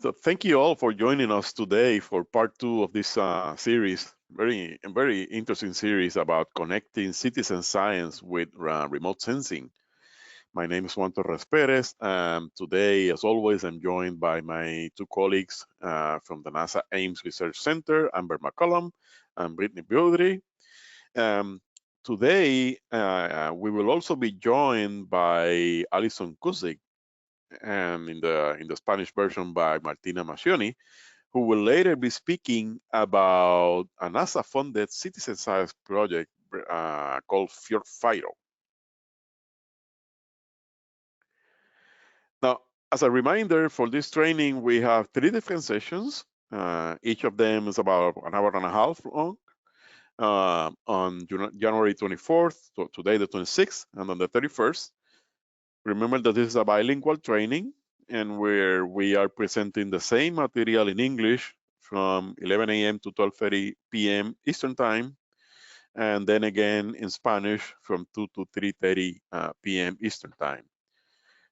So thank you all for joining us today for part 2 of this series. Very interesting series about connecting citizen science with remote sensing. My name is Juan Torres Perez, and today, as always, I'm joined by my two colleagues from the NASA Ames Research Center, Amber McCollum and Brittany Beaudry. Um, Today, we will also be joined by Alison Kuzik, and in the Spanish version by Martina Mascioni, who will later be speaking about a NASA-funded citizen science project called FIRE. Now, as a reminder, for this training, we have 3 different sessions. Each of them is about an hour and a half long. On January 24th, so today the 26th, and on the 31st. Remember that this is a bilingual training, and where we are presenting the same material in English from 11 a.m. to 12:30 p.m. Eastern Time, and then again in Spanish from 2 to 3:30 p.m. Eastern Time.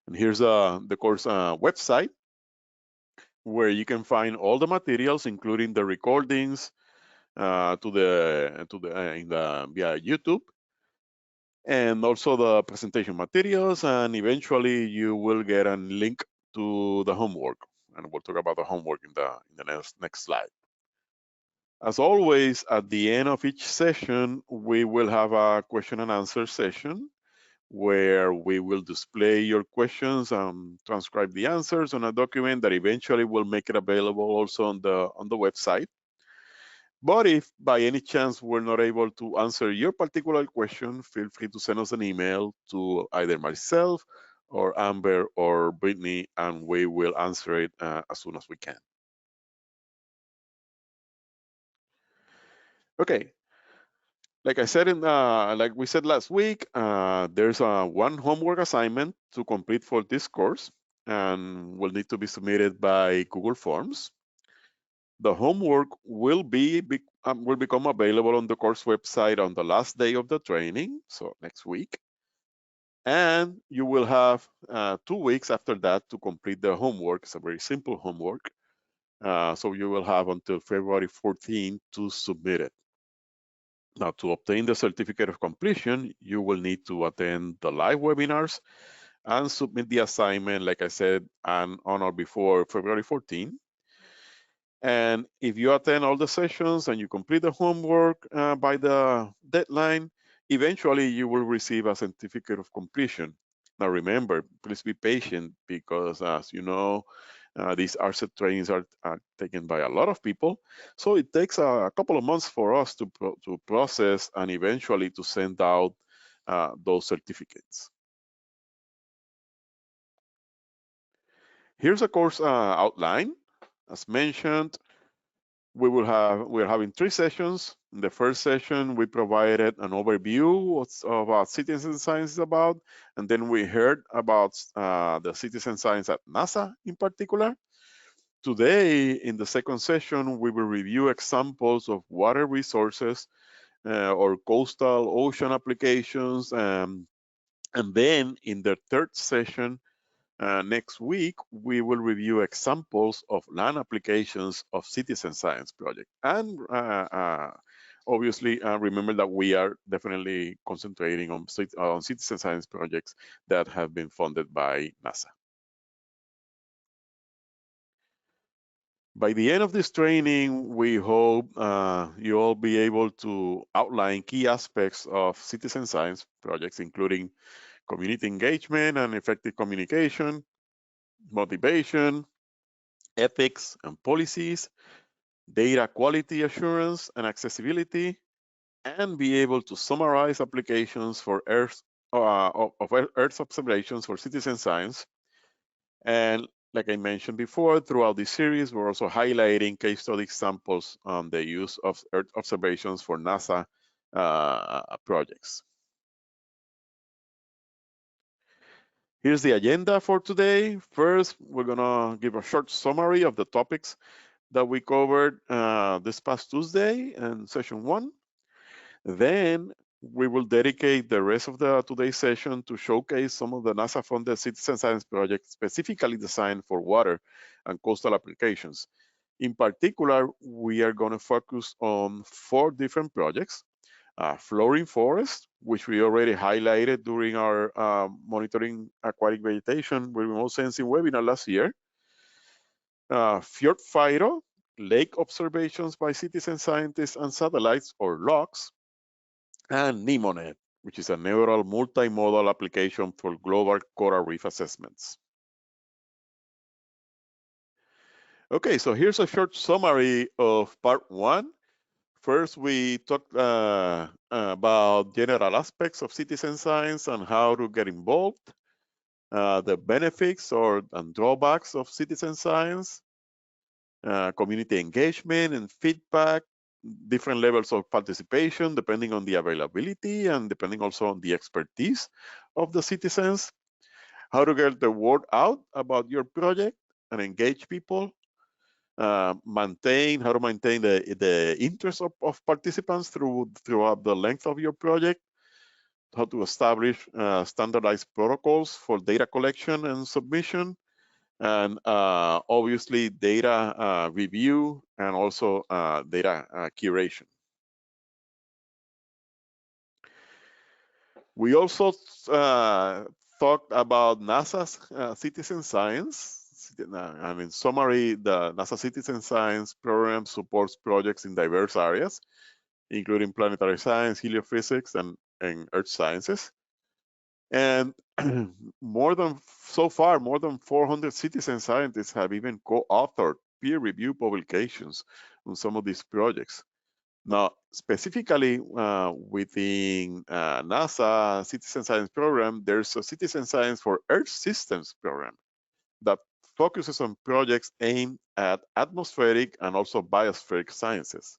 And here's the course website, where you can find all the materials, including the recordings via YouTube, and also the presentation materials, and eventually you will get a link to the homework, and we'll talk about the homework in the next slide. As always, at the end of each session, we will have a question and answer session where we will display your questions and transcribe the answers on a document that eventually will make it available also on the website. But if by any chance we're not able to answer your particular question, feel free to send us an email to either myself or Amber or Brittany, and we will answer it as soon as we can. Okay, like I said, like we said last week, there's one homework assignment to complete for this course, and will need to be submitted by Google Forms. The homework will become available on the course website on the last day of the training, so next week. And you will have 2 weeks after that to complete the homework. It's a very simple homework. So you will have until February 14 to submit it. Now, to obtain the certificate of completion, you will need to attend the live webinars and submit the assignment, like I said, on or before February 14. And if you attend all the sessions and you complete the homework by the deadline, eventually you will receive a certificate of completion. Now remember, please be patient, because as you know, these ARSET trainings are taken by a lot of people. So it takes a couple of months for us to process and eventually to send out those certificates. Here's a course outline. As mentioned, we're having 3 sessions. In the first session, we provided an overview of what citizen science is about, and then we heard about the citizen science at NASA in particular. Today, in the second session, we will review examples of water resources or coastal ocean applications, and then in the third session, next week, we will review examples of land applications of citizen science project. And obviously, remember that we are definitely concentrating on citizen science projects that have been funded by NASA. By the end of this training, we hope you all be able to outline key aspects of citizen science projects, including community engagement and effective communication, motivation, ethics and policies, data quality assurance and accessibility, and be able to summarize applications for Earth observations for citizen science. And like I mentioned before, throughout this series, we're also highlighting case study examples on the use of Earth observations for NASA projects. Here's the agenda for today. First, we're gonna give a short summary of the topics that we covered this past Tuesday in session 1. Then we will dedicate the rest of the today's session to showcase some of the NASA-funded citizen science projects specifically designed for water and coastal applications. In particular, we are going to focus on 4 different projects. Flooring forest, which we already highlighted during our monitoring aquatic vegetation with remote sensing webinar last year. Fjord Phyto, lake observations by citizen scientists and satellites, or LOCS, and NEMONET, which is a neural multimodal application for global coral reef assessments. Okay, so here's a short summary of part 1. First, we talked about general aspects of citizen science and how to get involved, the benefits and drawbacks of citizen science, community engagement and feedback, different levels of participation depending on the availability and depending also on the expertise of the citizens, how to get the word out about your project and engage people, how to maintain the interest of participants throughout the length of your project, how to establish standardized protocols for data collection and submission, and obviously data review and also data curation. We also talked about NASA's citizen science. And in summary, the NASA Citizen Science Program supports projects in diverse areas, including planetary science, heliophysics, and earth sciences. And so far, more than 400 citizen scientists have even co-authored peer-reviewed publications on some of these projects. Now, specifically within NASA Citizen Science Program, there's a Citizen Science for Earth Systems program that focuses on projects aimed at atmospheric and also biospheric sciences.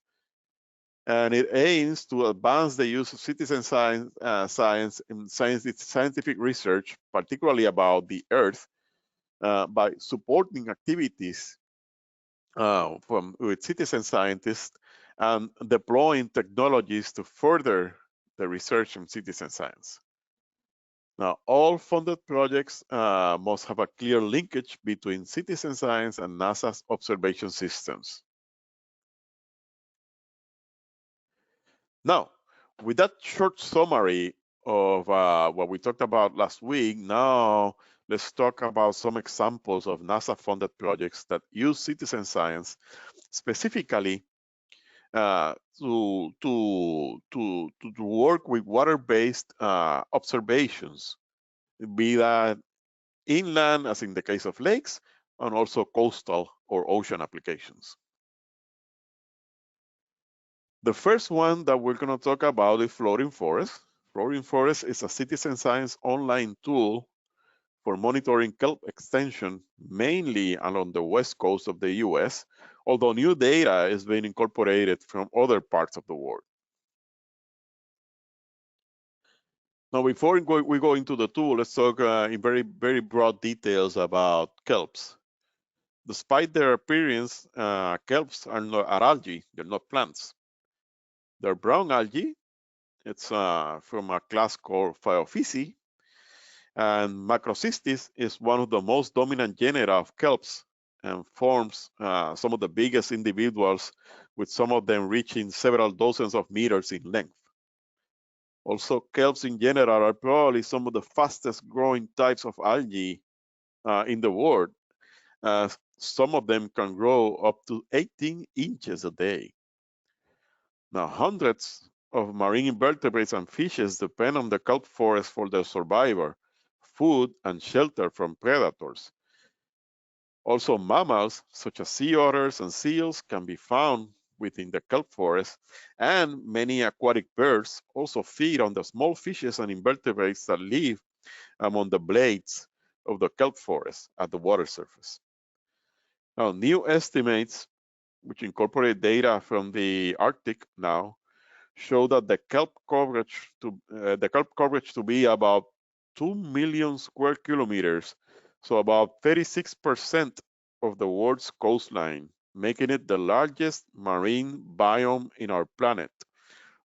And it aims to advance the use of citizen science in scientific research, particularly about the Earth, by supporting activities with citizen scientists and deploying technologies to further the research in citizen science. Now, all funded projects must have a clear linkage between citizen science and NASA's observation systems. Now, with that short summary of what we talked about last week, now let's talk about some examples of NASA-funded projects that use citizen science specifically to work with water-based observations, be that inland, as in the case of lakes, and also coastal or ocean applications. The first one that we're going to talk about is Floating Forest. Floating Forest is a citizen science online tool for monitoring kelp extension, mainly along the west coast of the US, although new data is being incorporated from other parts of the world. Now, before we go into the tool, let's talk in very, very broad details about kelps. Despite their appearance, kelps are algae, they're not plants. They're brown algae. It's from a class called Phaeophysi, and Macrocystis is one of the most dominant genera of kelps and forms some of the biggest individuals, with some of them reaching several dozens of meters in length. Also, kelps in general are probably some of the fastest growing types of algae in the world. Some of them can grow up to 18 inches a day. Now, hundreds of marine invertebrates and fishes depend on the kelp forest for their survival, food, and shelter from predators. Also, mammals such as sea otters and seals can be found within the kelp forest, and many aquatic birds also feed on the small fishes and invertebrates that live among the blades of the kelp forest at the water surface. Now, new estimates, which incorporate data from the Arctic now, show that the kelp coverage to be about 2 million square kilometers, so about 36% of the world's coastline, making it the largest marine biome in our planet,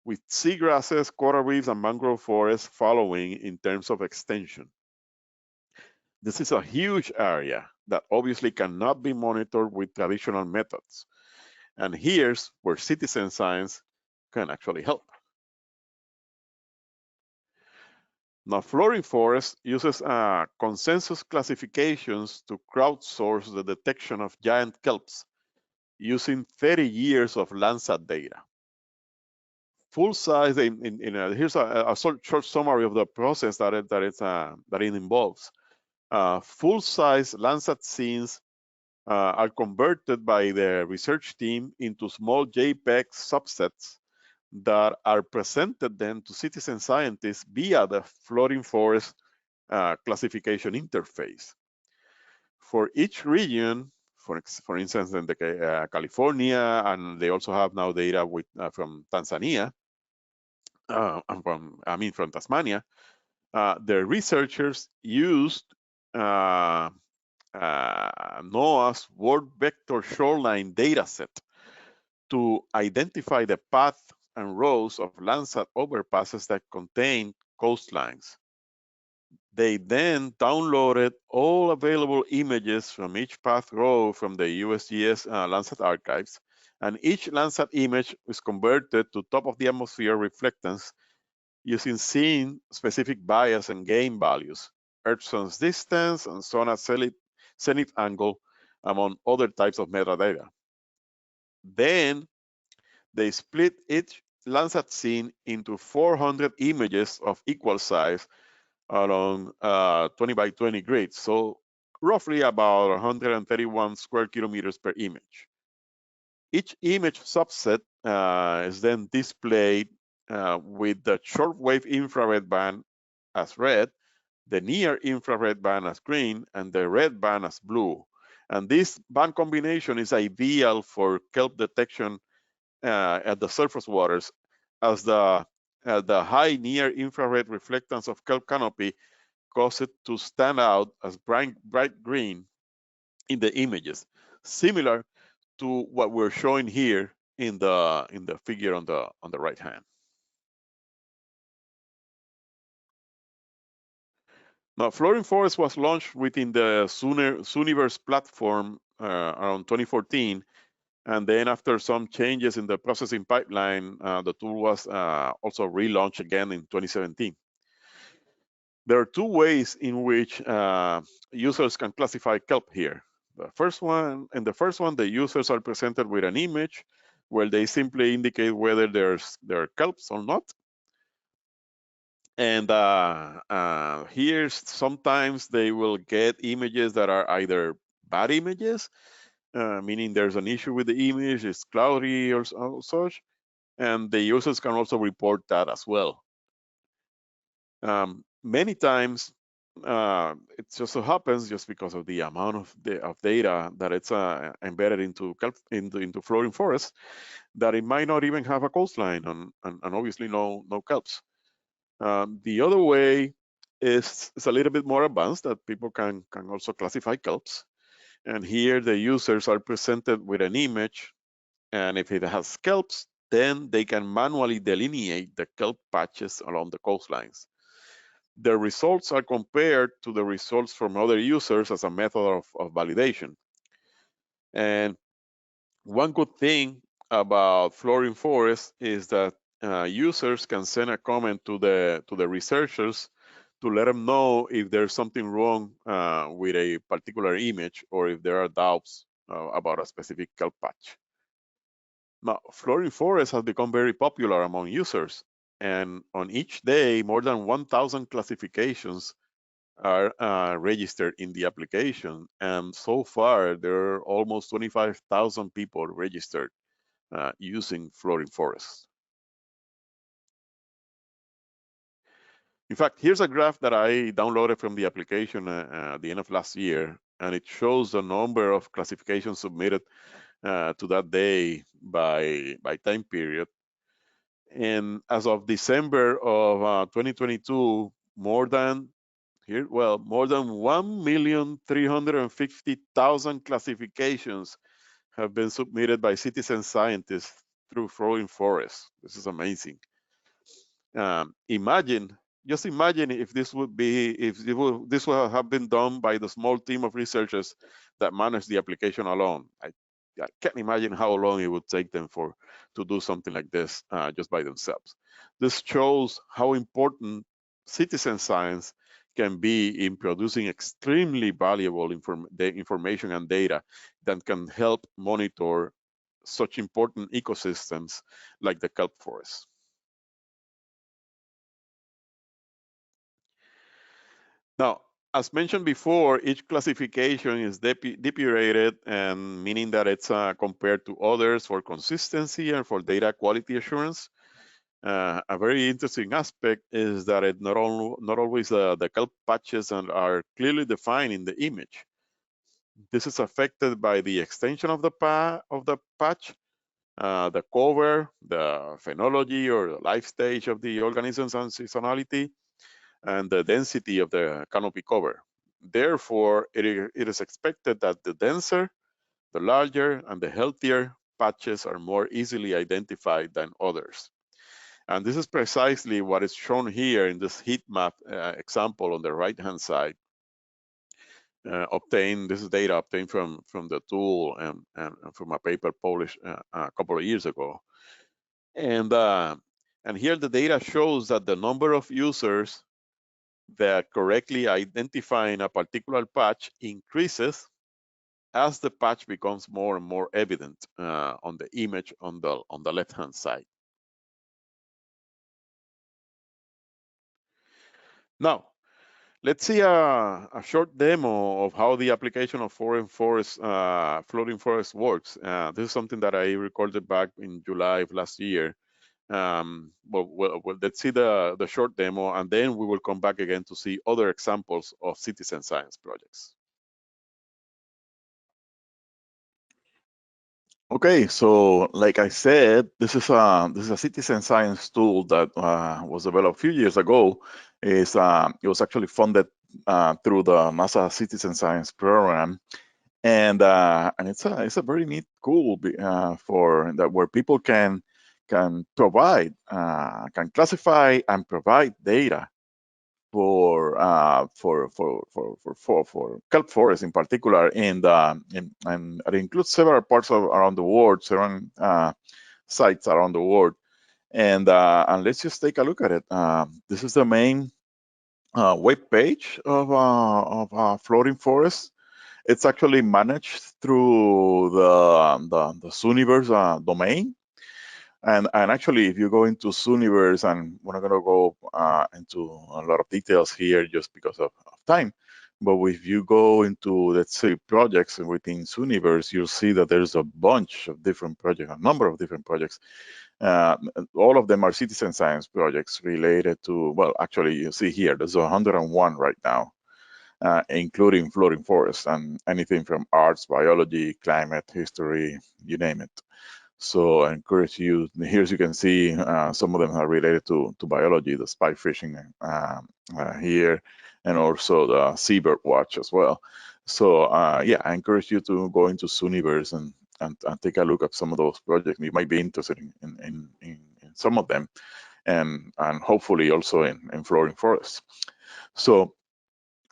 with seagrasses, coral reefs, and mangrove forests following in terms of extension. This is a huge area that obviously cannot be monitored with traditional methods. And here's where citizen science can actually help. Now, flooring forest uses consensus classifications to crowdsource the detection of giant kelps using 30 years of Landsat data. Full size, here's a short summary of the process that it involves. Full size Landsat scenes are converted by the research team into small JPEG subsets that are presented then to citizen scientists via the floating forest classification interface. For each region, for instance, in the California, and they also have now data from Tanzania, and from Tasmania, the researchers used NOAA's World Vector Shoreline dataset to identify the path and rows of Landsat overpasses that contain coastlines. They then downloaded all available images from each path row from the USGS Landsat archives, and each Landsat image was converted to top of the atmosphere reflectance using scene-specific bias and gain values, Earth sun's distance, and zenith angle, among other types of metadata. Then they split each Landsat scene into 400 images of equal size along 20 by 20 grids, so roughly about 131 square kilometers per image. Each image subset is then displayed with the shortwave infrared band as red, the near infrared band as green, and the red band as blue. And this band combination is ideal for kelp detection at the surface waters, as the high near infrared reflectance of kelp canopy cause it to stand out as bright green in the images, similar to what we're showing here in the figure on the right hand. Now, Floating Forest was launched within the Zooniverse platform around 2014, and then after some changes in the processing pipeline, the tool was also relaunched again in 2017. There are two ways in which users can classify kelp here. The first one, the users are presented with an image where they simply indicate whether there are kelps or not. And here, sometimes they will get images that are either bad images, meaning there's an issue with the image, it's cloudy or such, and the users can also report that as well. Many times, it just so happens, just because of the amount of data that it's embedded into floating forest, that it might not even have a coastline and obviously no kelps. The other way is a little bit more advanced, that people can also classify kelps. And here the users are presented with an image, and if it has kelps, then they can manually delineate the kelp patches along the coastlines. The results are compared to the results from other users as a method of validation. And one good thing about Floating Forest is that users can send a comment to the researchers to let them know if there's something wrong with a particular image, or if there are doubts about a specific kelp patch. Now, Floating Forest has become very popular among users, and on each day, more than 1,000 classifications are registered in the application. And so far, there are almost 25,000 people registered using Floating Forest. In fact, here's a graph that I downloaded from the application at the end of last year, and it shows the number of classifications submitted to that day by time period. And as of December of 2022, more than 1,350,000 classifications have been submitted by citizen scientists through Floating Forest. This is amazing. Imagine, just imagine if this would be, if this would have been done by the small team of researchers that manage the application alone. I can't imagine how long it would take them to do something like this just by themselves. This shows how important citizen science can be in producing extremely valuable information and data that can help monitor such important ecosystems like the kelp forest. Now, as mentioned before, each classification is depurated, and meaning that it's compared to others for consistency and for data quality assurance. A very interesting aspect is that not always the kelp patches are clearly defined in the image. This is affected by the extension of the patch, the cover, the phenology or the life stage of the organisms and seasonality, and the density of the canopy cover. Therefore, it is expected that the denser, the larger, and the healthier patches are more easily identified than others. And this is precisely what is shown here in this heat map example on the right-hand side. This is data obtained from the tool and from a paper published a couple of years ago. And, uh, and here the data shows that the number of users that correctly identifying a particular patch increases as the patch becomes more and more evident on the image on the left-hand side. Now, let's see a short demo of how the application of floating forest works. This is something that I recorded back in July of last year. Let's see the short demo, and then we will come back again to see other examples of citizen science projects. Okay, so like I said, this is a citizen science tool that was developed a few years ago. It was actually funded through the NASA Citizen Science Program, and it's a very neat tool for that where people can classify and provide data for kelp forest in particular, and it includes several parts around the world, several sites around the world, and let's just take a look at it. This is the main web page of floating forest. It's actually managed through the Zooniverse domain. And actually, if you go into Zooniverse, and we're not going to go into a lot of details here just because of time, but if you go into, let's say, projects within Zooniverse, you'll see that there's a bunch of different projects, a number of different projects. All of them are citizen science projects related to, well, actually, you see here, there's 101 right now, including floating forests and anything from arts, biology, climate, history, you name it. So I encourage you, here as you can see, some of them are related to biology, the spy fishing here, and also the seabird watch as well. So yeah, I encourage you to go into Zooniverse and take a look at some of those projects. You might be interested in some of them, and hopefully also in floating forests. So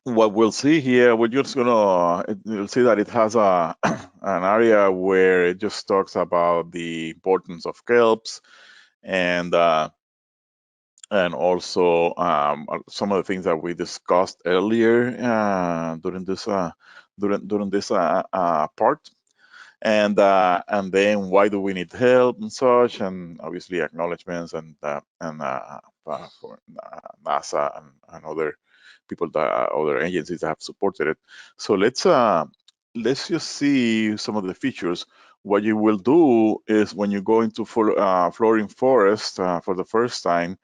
what we'll see here, we're just you'll see that it has an area where it just talks about the importance of kelps and also some of the things that we discussed earlier during this part. And then why do we need help and such, and obviously acknowledgments for NASA and other people other agencies that have supported it. So let's just see some of the features. What you will do is when you go into floating forest for the first time,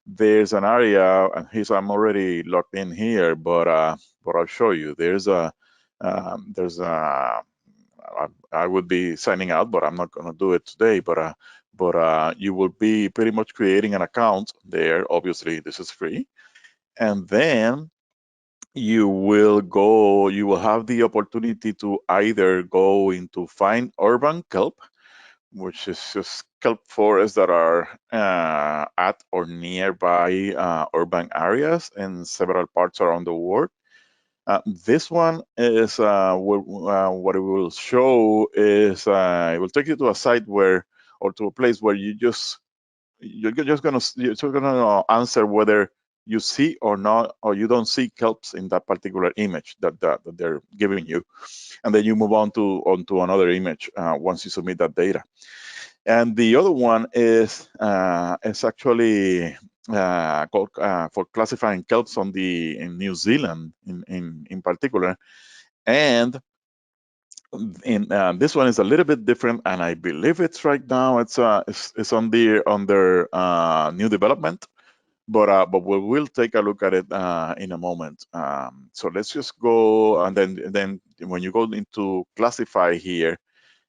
there's an area, and I'm already logged in here, but I'll show you. I would be signing out, but I'm not going to do it today. But you will be pretty much creating an account there. Obviously, this is free, and then you will have the opportunity to either go into find urban kelp, which is just kelp forests that are at or nearby urban areas in several parts around the world. This one is what it will show is it will take you to a site where, or to a place where you're just gonna answer whether you see or not, or you don't see kelps in that particular image that they're giving you, and then you move on to onto another image once you submit that data. And the other one is actually called for classifying kelps in New Zealand in particular. And this one is a little bit different, and I believe it's right now it's on the under new development. But we will take a look at it in a moment. So let's just go, and then when you go into classify here,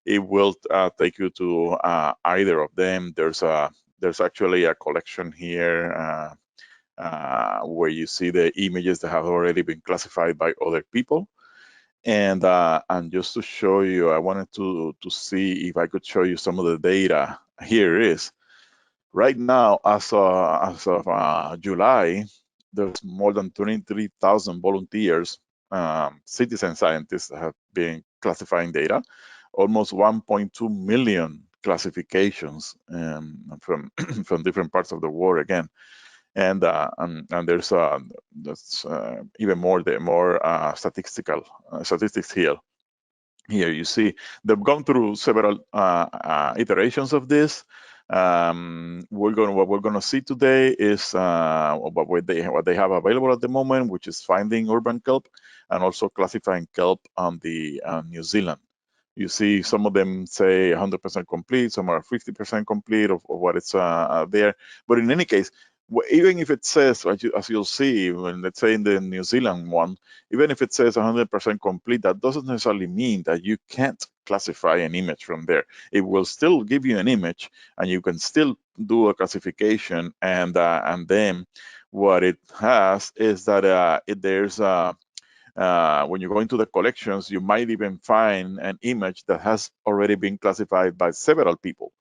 it will take you to either of them. There's actually a collection here where you see the images that have already been classified by other people. And just to show you, I wanted to see if I could show you some of the data. Here it is. Right now, as of July, there's more than 23,000 volunteers, citizen scientists that have been classifying data, almost 1.2 million classifications from from different parts of the world again. And there's even more statistics here. Here you see they've gone through several iterations of this. What we're gonna see today is what they have available at the moment, which is finding urban kelp and also classifying kelp on the New Zealand. You see some of them say 100% complete, some are 50% complete of what it's there. But in any case, even if it says, as you'll see, when let's say in the New Zealand one, even if it says 100% complete, that doesn't necessarily mean that you can't classify an image from there. It will still give you an image, and you can still do a classification. And then what it has is that there's when you go into the collections, you might even find an image that has already been classified by several people.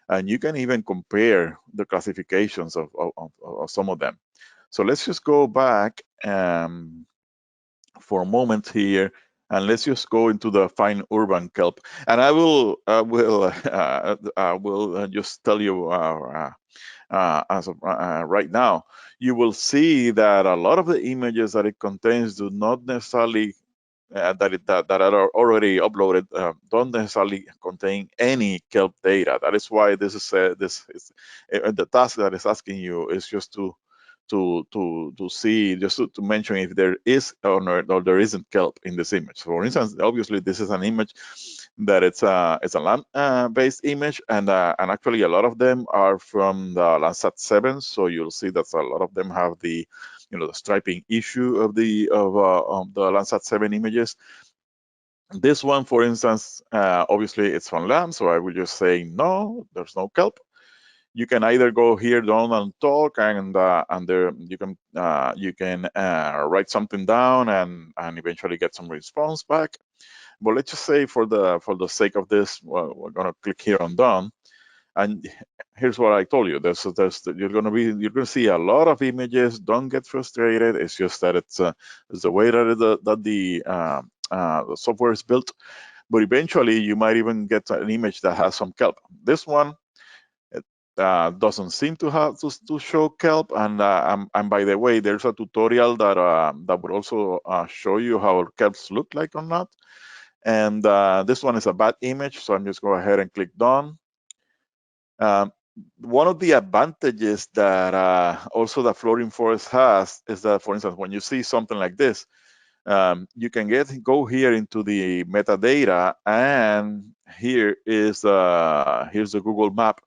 And you can even compare the classifications of some of them. So let's just go back for a moment here, and let's just go into the fine urban kelp. And I will just tell you as of right now, you will see that a lot of the images that it contains do not necessarily that are already uploaded don't necessarily contain any kelp data. That is why this is the task that is asking you is just to see, just to mention if there is or there isn't kelp in this image. So for instance, obviously this is an image that it's a land based image, and actually a lot of them are from the Landsat 7. So you'll see that a lot of them have the the striping issue of the Landsat 7 images. This one, for instance, obviously it's from land, so I will just say no, there's no kelp. You can either go here down and talk, and there you can write something down and eventually get some response back. But let's just say for the sake of this, well, we're gonna click here on done. And here's what I told you. You're gonna see a lot of images. Don't get frustrated. It's just that it's the way that the software is built. But eventually, you might even get an image that has some kelp. This one, it doesn't seem to have to show kelp. And by the way, there's a tutorial that would also show you how kelps look like or not. And this one is a bad image, so I'm just go ahead and click done. One of the advantages that also the floating forest has is that, for instance, when you see something like this, you can go here into the metadata, and here's the Google map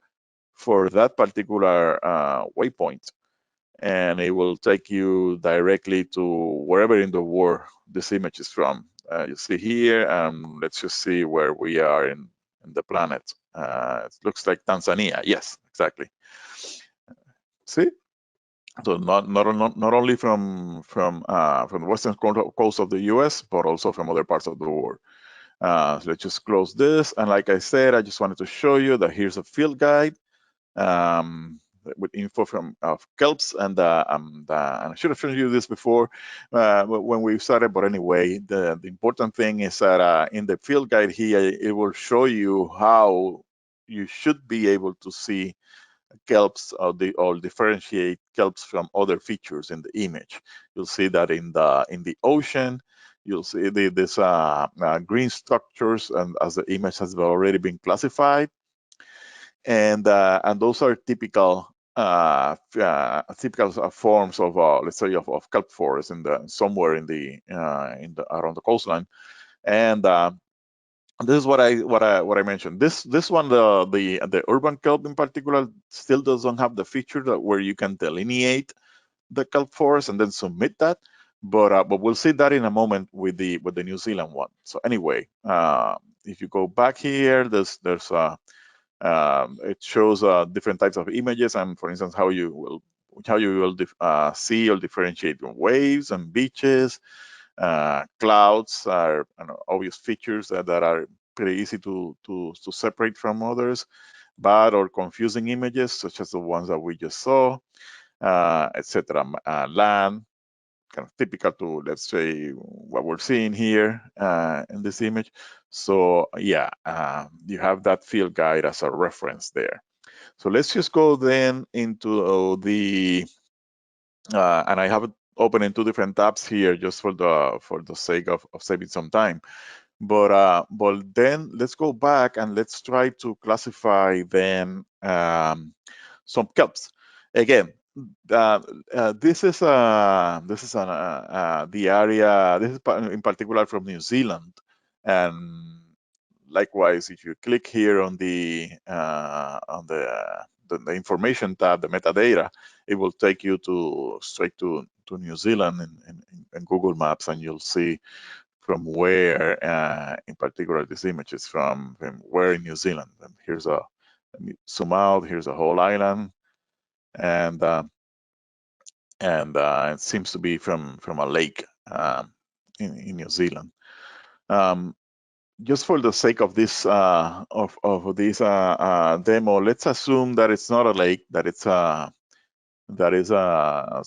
for that particular waypoint, and it will take you directly to wherever in the world this image is from. You see here, and let's just see where we are in the planet. It looks like Tanzania. Yes, exactly. See, so not only from the western coast of the U.S., but also from other parts of the world. So let's just close this. And like I said, I just wanted to show you that here's a field guide. um, with info from of kelps, and I should have shown you this before when we started. But anyway, the important thing is that in the field guide here, it will show you how you should be able to see kelps or differentiate kelps from other features in the image. You'll see that in the ocean. You'll see this green structures, and as the image has already been classified, and those are typical forms of let's say of kelp forest in the somewhere in the around the coastline. And this is what I mentioned. This one, the urban kelp in particular, still doesn't have the feature that where you can delineate the kelp forest and then submit that. But we'll see that in a moment with the New Zealand one. So anyway, if you go back here, there's it shows different types of images, and for instance, how you will see or differentiate waves and beaches. Clouds are obvious features that are pretty easy to separate from others. Bad or confusing images, such as the ones that we just saw, etc. Land, kind of typical to, let's say, what we're seeing here in this image. So yeah, you have that field guide as a reference there. So let's just go then into and I have it open in two different tabs here just for the sake of saving some time. But then let's go back and let's try to classify then some kelps. Again, uh, this is the area. This is in particular from New Zealand, and likewise, if you click here on the information tab, the metadata, it will take you to straight to New Zealand in Google Maps, and you'll see from where, in particular, this image is from where in New Zealand. And let me zoom out. Here's a whole island, and it seems to be from a lake in New Zealand. Um, just for the sake of this demo, let's assume that it's not a lake, that is a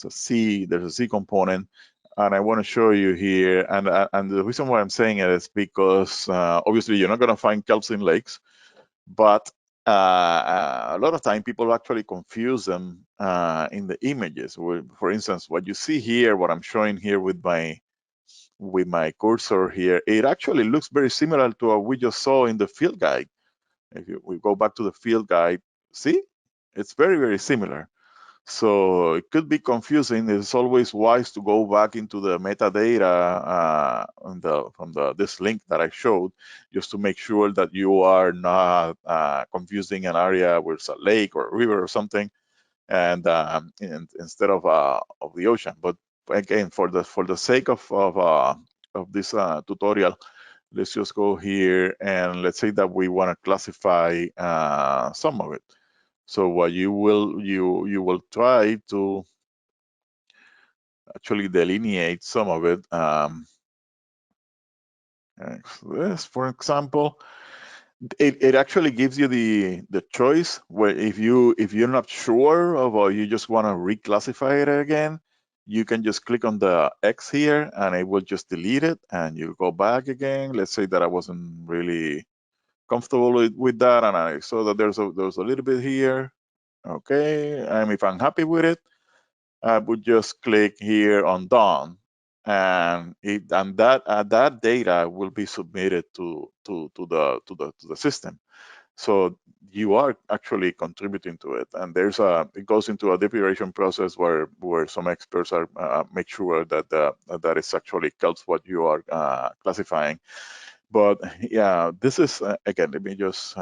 sea. There's a sea component, and I want to show you here. And the reason why I'm saying it is because obviously you're not going to find kelps in lakes, but a lot of time people actually confuse them in the images. For instance, what you see here, what I'm showing here with my cursor here, it actually looks very similar to what we just saw in the field guide. If we go back to the field guide, see, it's very, very similar. So it could be confusing. It's always wise to go back into the metadata from this link that I showed, just to make sure that you are not confusing an area where it's a lake or a river or something, and instead of the ocean. But again, for the sake of this tutorial, let's just go here and let's say that we want to classify some of it. So what you will try to actually delineate some of it. This, for example, it actually gives you the choice where if you're not sure of or you just want to reclassify it again, you can just click on the X here and it will just delete it and you go back again. Let's say that I wasn't really comfortable with that and I saw that there's a little bit here. Okay, and if I'm happy with it, I would just click here on done, and that data will be submitted to the system. So you are actually contributing to it, and it goes into a depuration process where some experts are make sure that that is actually helps what you are classifying. But yeah, this is again. Let me just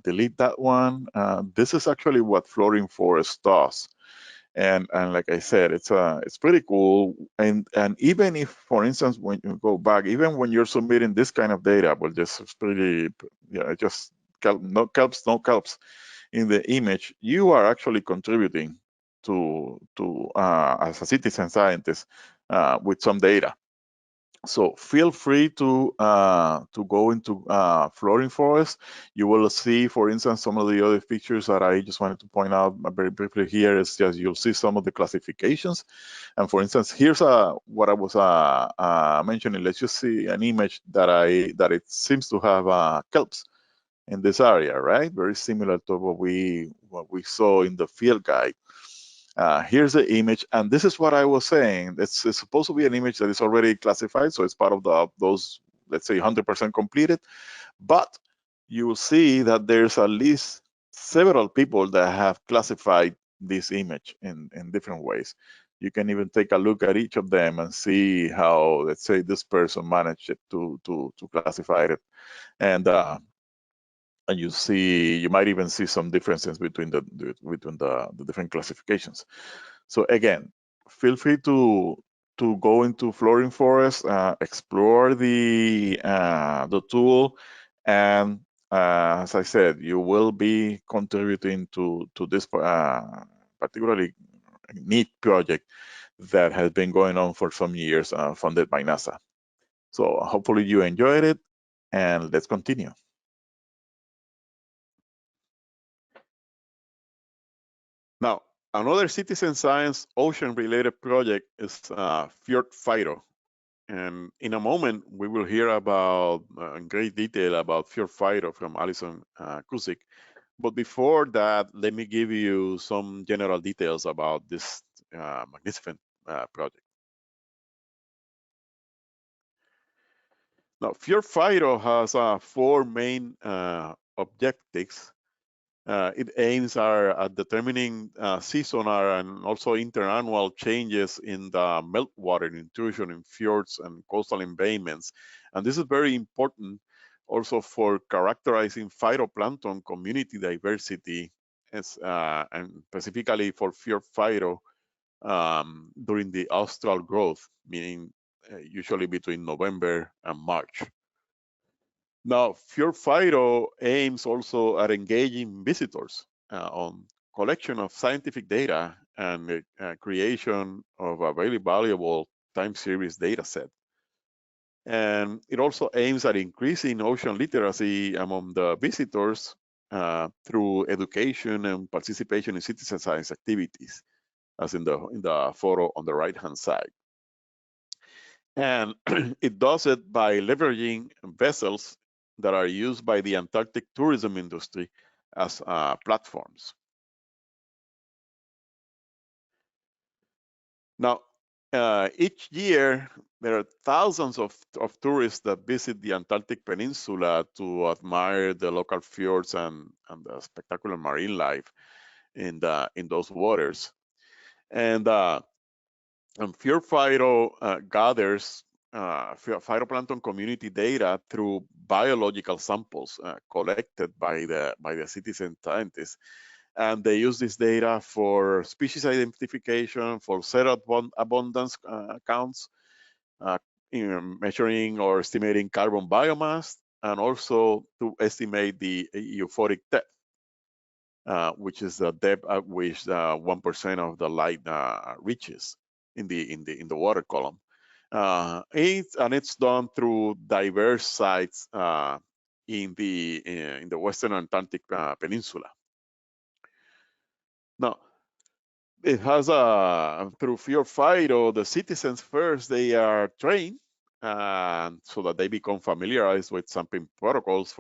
delete that one. This is actually what Flooring Forest does. And like I said, it's pretty cool. And even if, for instance, when you go back, even when you're submitting this kind of data, well, this is pretty, yeah, just no kelps in the image, you are actually contributing to as a citizen scientist with some data. So feel free to go into flooring forest. You will see, for instance, some of the other features that I just wanted to point out very briefly here is just you'll see some of the classifications. And for instance, here's what I was mentioning. Let's just see an image that it seems to have kelps in this area, right? Very similar to what we saw in the field guide. Here's the image, and this is what I was saying. It's supposed to be an image that is already classified, so it's part of those, let's say, 100% completed. But you will see that there's at least several people that have classified this image in different ways. You can even take a look at each of them and see how, let's say, this person managed it to classify it, and you might even see some differences between the different classifications. So again, feel free to go into Flooring Forest, explore the tool, and as I said, you will be contributing to this particularly neat project that has been going on for some years, funded by NASA. So hopefully you enjoyed it, and let's continue. Now, another citizen science ocean-related project is Fjord Phyto. And in a moment, we will hear about in great detail about Fjord Phyto from Alison Kuzik. But before that, let me give you some general details about this magnificent project. Now, Fjord Phyto has four main objectives. It aims at determining seasonal and also interannual changes in the meltwater intrusion in fjords and coastal embayments. And this is very important also for characterizing phytoplankton community diversity and specifically for fjord phyto during the austral growth, meaning usually between November and March. Now, Fjord Phyto aims also at engaging visitors on collection of scientific data and creation of a very valuable time series data set. And it also aims at increasing ocean literacy among the visitors through education and participation in citizen science activities, as in the photo on the right-hand side. And it does it by leveraging vessels that are used by the Antarctic tourism industry as platforms. Now, each year, there are thousands of tourists that visit the Antarctic Peninsula to admire the local fjords and the spectacular marine life in those waters. And Fjord Phyto gathers phytoplankton community data through biological samples collected by the citizen scientists, and they use this data for species identification, for set abundance counts, uh, measuring or estimating carbon biomass, and also to estimate the euphoric depth. Which is the depth at which 1% of the light reaches in the water column. It's done through diverse sites in the Western Atlantic Peninsula. Now, it has through Fjord Phyto, the citizens first they are trained so that they become familiarized with sampling protocols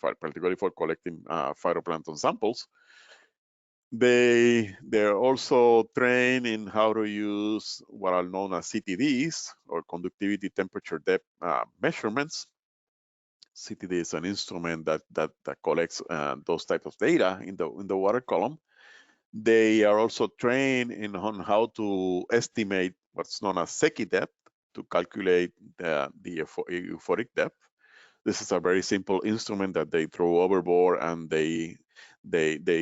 particularly for collecting phytoplankton samples. They're also trained in how to use what are known as CTDs, or conductivity temperature depth measurements. CTD is an instrument that collects those types of data in the water column. They are also trained on how to estimate what's known as Secchi depth to calculate the euphoric depth. This is a very simple instrument that they throw overboard, and they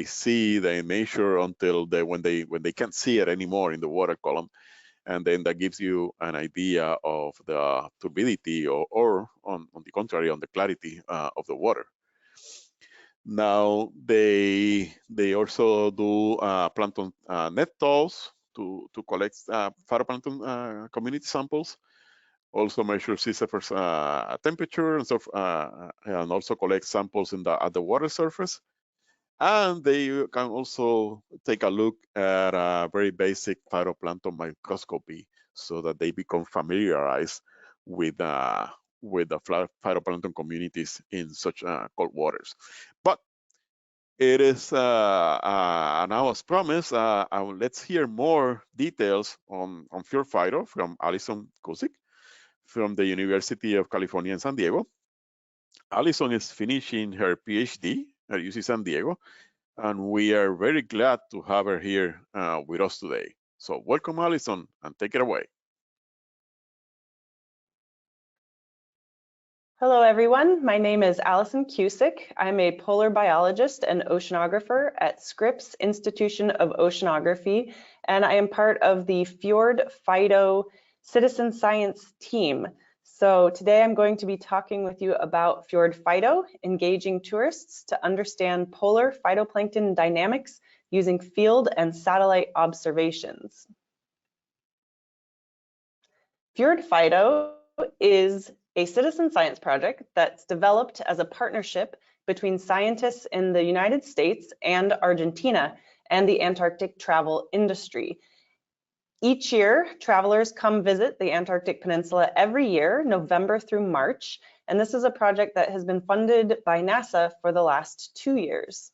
see, they measure until when they can't see it anymore in the water column, and then that gives you an idea of the turbidity or on the contrary, on the clarity of the water. Now they also do plankton net tolls to collect phytoplankton community samples, also measure sea surface temperature and, and also collect samples at the water surface. And they can also take a look at a very basic phytoplankton microscopy so that they become familiarized with the phytoplankton communities in such cold waters. But it is now, as promised, let's hear more details on Fjord Phyto from Alison Kusick from the University of California in San Diego. Alison is finishing her PhD at UC San Diego, and we are very glad to have her here with us today. So welcome, Alison, and take it away. Hello, everyone. My name is Alison Kusick. I'm a polar biologist and oceanographer at Scripps Institution of Oceanography, and I am part of the Fjord Phyto citizen science team. So today I'm going to be talking with you about Fjord Phyto, engaging tourists to understand polar phytoplankton dynamics using field and satellite observations. Fjord Phyto is a citizen science project that's developed as a partnership between scientists in the United States and Argentina and the Antarctic travel industry. Each year, travelers come visit the Antarctic Peninsula every year, November through March, and this is a project that has been funded by NASA for the last 2 years.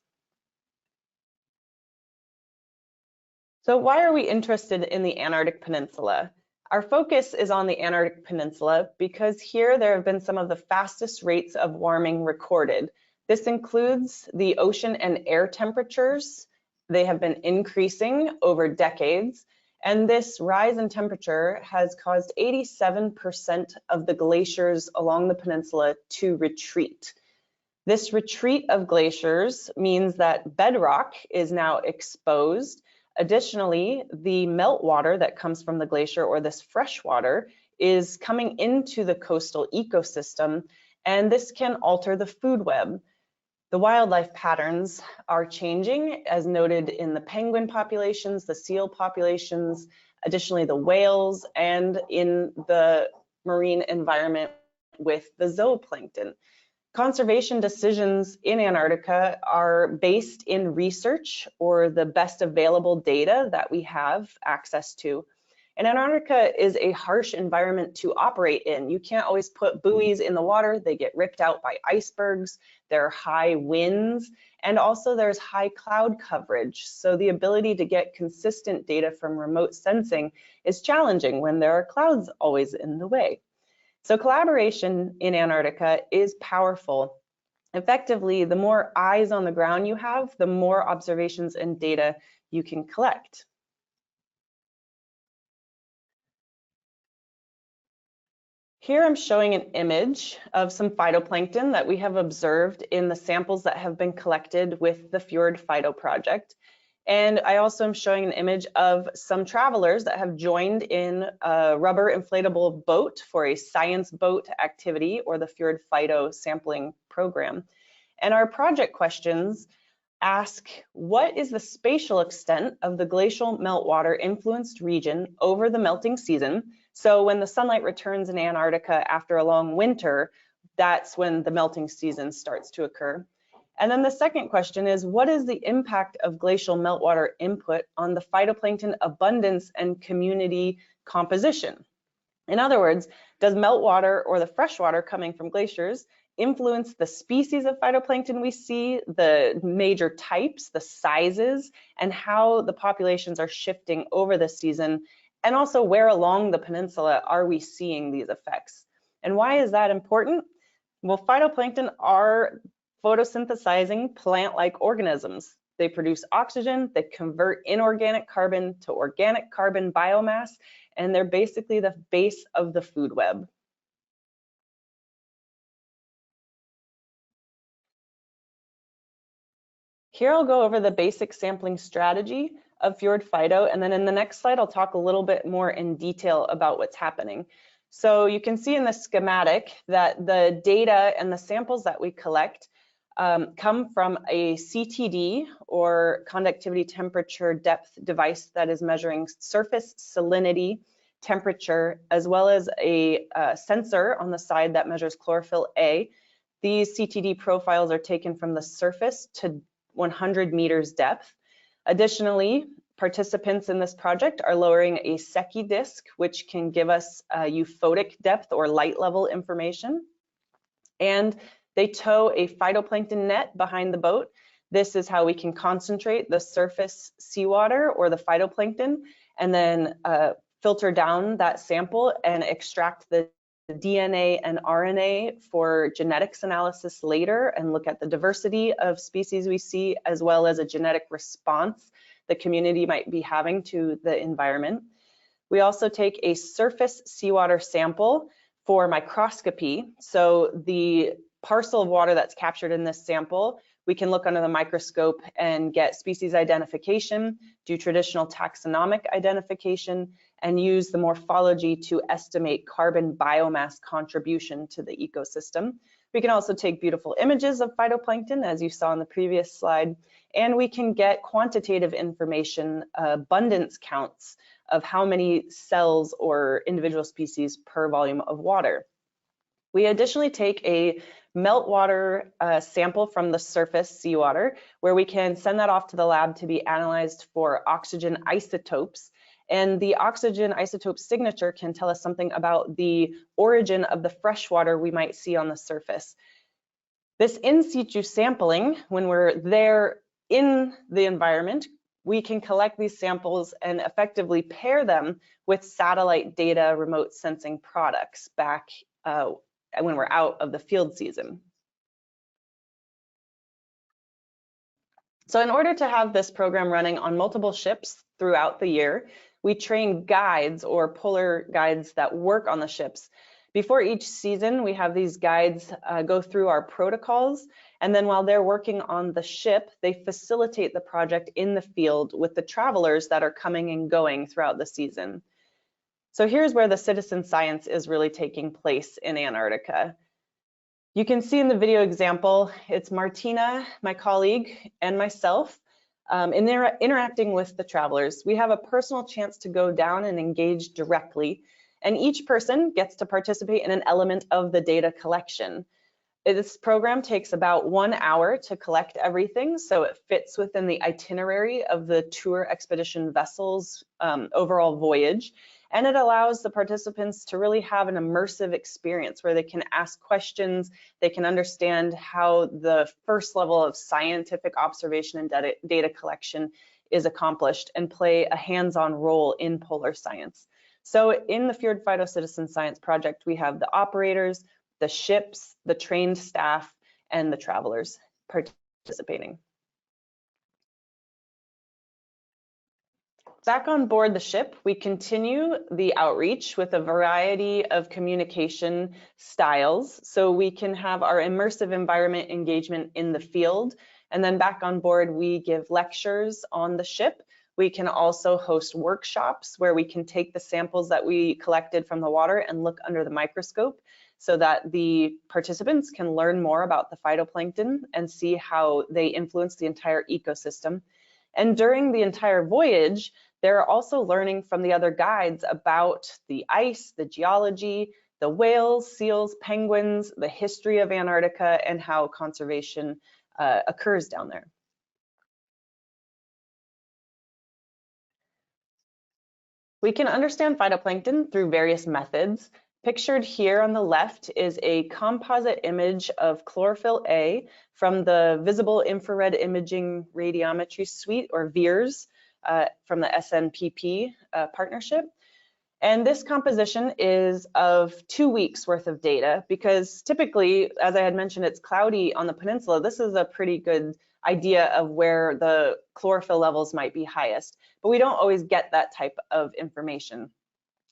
So why are we interested in the Antarctic Peninsula? Our focus is on the Antarctic Peninsula because here there have been some of the fastest rates of warming recorded. This includes the ocean and air temperatures. They have been increasing over decades, and this rise in temperature has caused 87% of the glaciers along the peninsula to retreat. This retreat of glaciers means that bedrock is now exposed. Additionally, the meltwater that comes from the glacier, or this fresh water, is coming into the coastal ecosystem, and this can alter the food web. The wildlife patterns are changing, as noted in the penguin populations, the seal populations, additionally the whales, and in the marine environment with the zooplankton. Conservation decisions in Antarctica are based in research or the best available data that we have access to. And Antarctica is a harsh environment to operate in. You can't always put buoys in the water. They get ripped out by icebergs. There are high winds, and also there's high cloud coverage. So the ability to get consistent data from remote sensing is challenging when there are clouds always in the way. So collaboration in Antarctica is powerful. Effectively, the more eyes on the ground you have, the more observations and data you can collect. Here I'm showing an image of some phytoplankton that we have observed in the samples that have been collected with the Fjord Phyto project. And I also am showing an image of some travelers that have joined in a rubber inflatable boat for a science boat activity, or the Fjord Phyto sampling program. And our project questions ask, what is the spatial extent of the glacial meltwater influenced region over the melting season? So when the sunlight returns in Antarctica after a long winter, that's when the melting season starts to occur. And then the second question is, what is the impact of glacial meltwater input on the phytoplankton abundance and community composition? In other words, does meltwater or the fresh water coming from glaciers influence the species of phytoplankton we see, the major types, the sizes, and how the populations are shifting over the season? And also, where along the peninsula are we seeing these effects? And why is that important? Well, phytoplankton are photosynthesizing plant-like organisms. They produce oxygen, they convert inorganic carbon to organic carbon biomass, and they're basically the base of the food web. Here I'll go over the basic sampling strategy of Fjord Phyto, and then in the next slide I'll talk a little bit more in detail about what's happening. So you can see in the schematic that the data and the samples that we collect come from a CTD, or conductivity temperature depth device, that is measuring surface salinity, temperature, as well as a sensor on the side that measures chlorophyll A. These CTD profiles are taken from the surface to 100 meters depth. Additionally, participants in this project are lowering a Secchi disc, which can give us euphotic depth or light level information. And they tow a phytoplankton net behind the boat. This is how we can concentrate the surface seawater or the phytoplankton, and then filter down that sample and extract the DNA and RNA for genetics analysis later, and look at the diversity of species we see, as well as a genetic response the community might be having to the environment. We also take a surface seawater sample for microscopy. So the parcel of water that's captured in this sample, we can look under the microscope and get species identification, do traditional taxonomic identification, and use the morphology to estimate carbon biomass contribution to the ecosystem. We can also take beautiful images of phytoplankton, as you saw in the previous slide, and we can get quantitative information, abundance counts of how many cells or individual species per volume of water. We additionally take a meltwater sample from the surface seawater, where we can send that off to the lab to be analyzed for oxygen isotopes. And the oxygen isotope signature can tell us something about the origin of the fresh water we might see on the surface. This in situ sampling, when we're there in the environment, we can collect these samples and effectively pair them with satellite data remote sensing products back when we're out of the field season. So in order to have this program running on multiple ships throughout the year, we train guides or polar guides that work on the ships. Before each season, we have these guides go through our protocols, and then while they're working on the ship, they facilitate the project in the field with the travelers that are coming and going throughout the season. So here's where the citizen science is really taking place in Antarctica. You can see in the video example, it's Martina, my colleague, and myself interacting with the travelers. We have a personal chance to go down and engage directly, and each person gets to participate in an element of the data collection. This program takes about 1 hour to collect everything, so it fits within the itinerary of the tour expedition vessel's overall voyage. And it allows the participants to really have an immersive experience where they can ask questions, they can understand how the first level of scientific observation and data collection is accomplished, and play a hands-on role in polar science. So in the Fjord Phyto Citizen Science Project, we have the operators, the ships, the trained staff, and the travelers participating. Back on board the ship, we continue the outreach with a variety of communication styles, so we can have our immersive environment engagement in the field, and then back on board we give lectures on the ship. We can also host workshops where we can take the samples that we collected from the water and look under the microscope, so that the participants can learn more about the phytoplankton and see how they influence the entire ecosystem. And during the entire voyage, they're also learning from the other guides about the ice, the geology, the whales, seals, penguins, the history of Antarctica, and how conservation occurs down there. We can understand phytoplankton through various methods. Pictured here on the left is a composite image of chlorophyll A from the Visible Infrared Imaging Radiometry Suite, or VIIRS, from the SNPP partnership. And this composition is of 2 weeks worth of data, because typically, as I had mentioned, it's cloudy on the peninsula. This is a pretty good idea of where the chlorophyll levels might be highest, but we don't always get that type of information.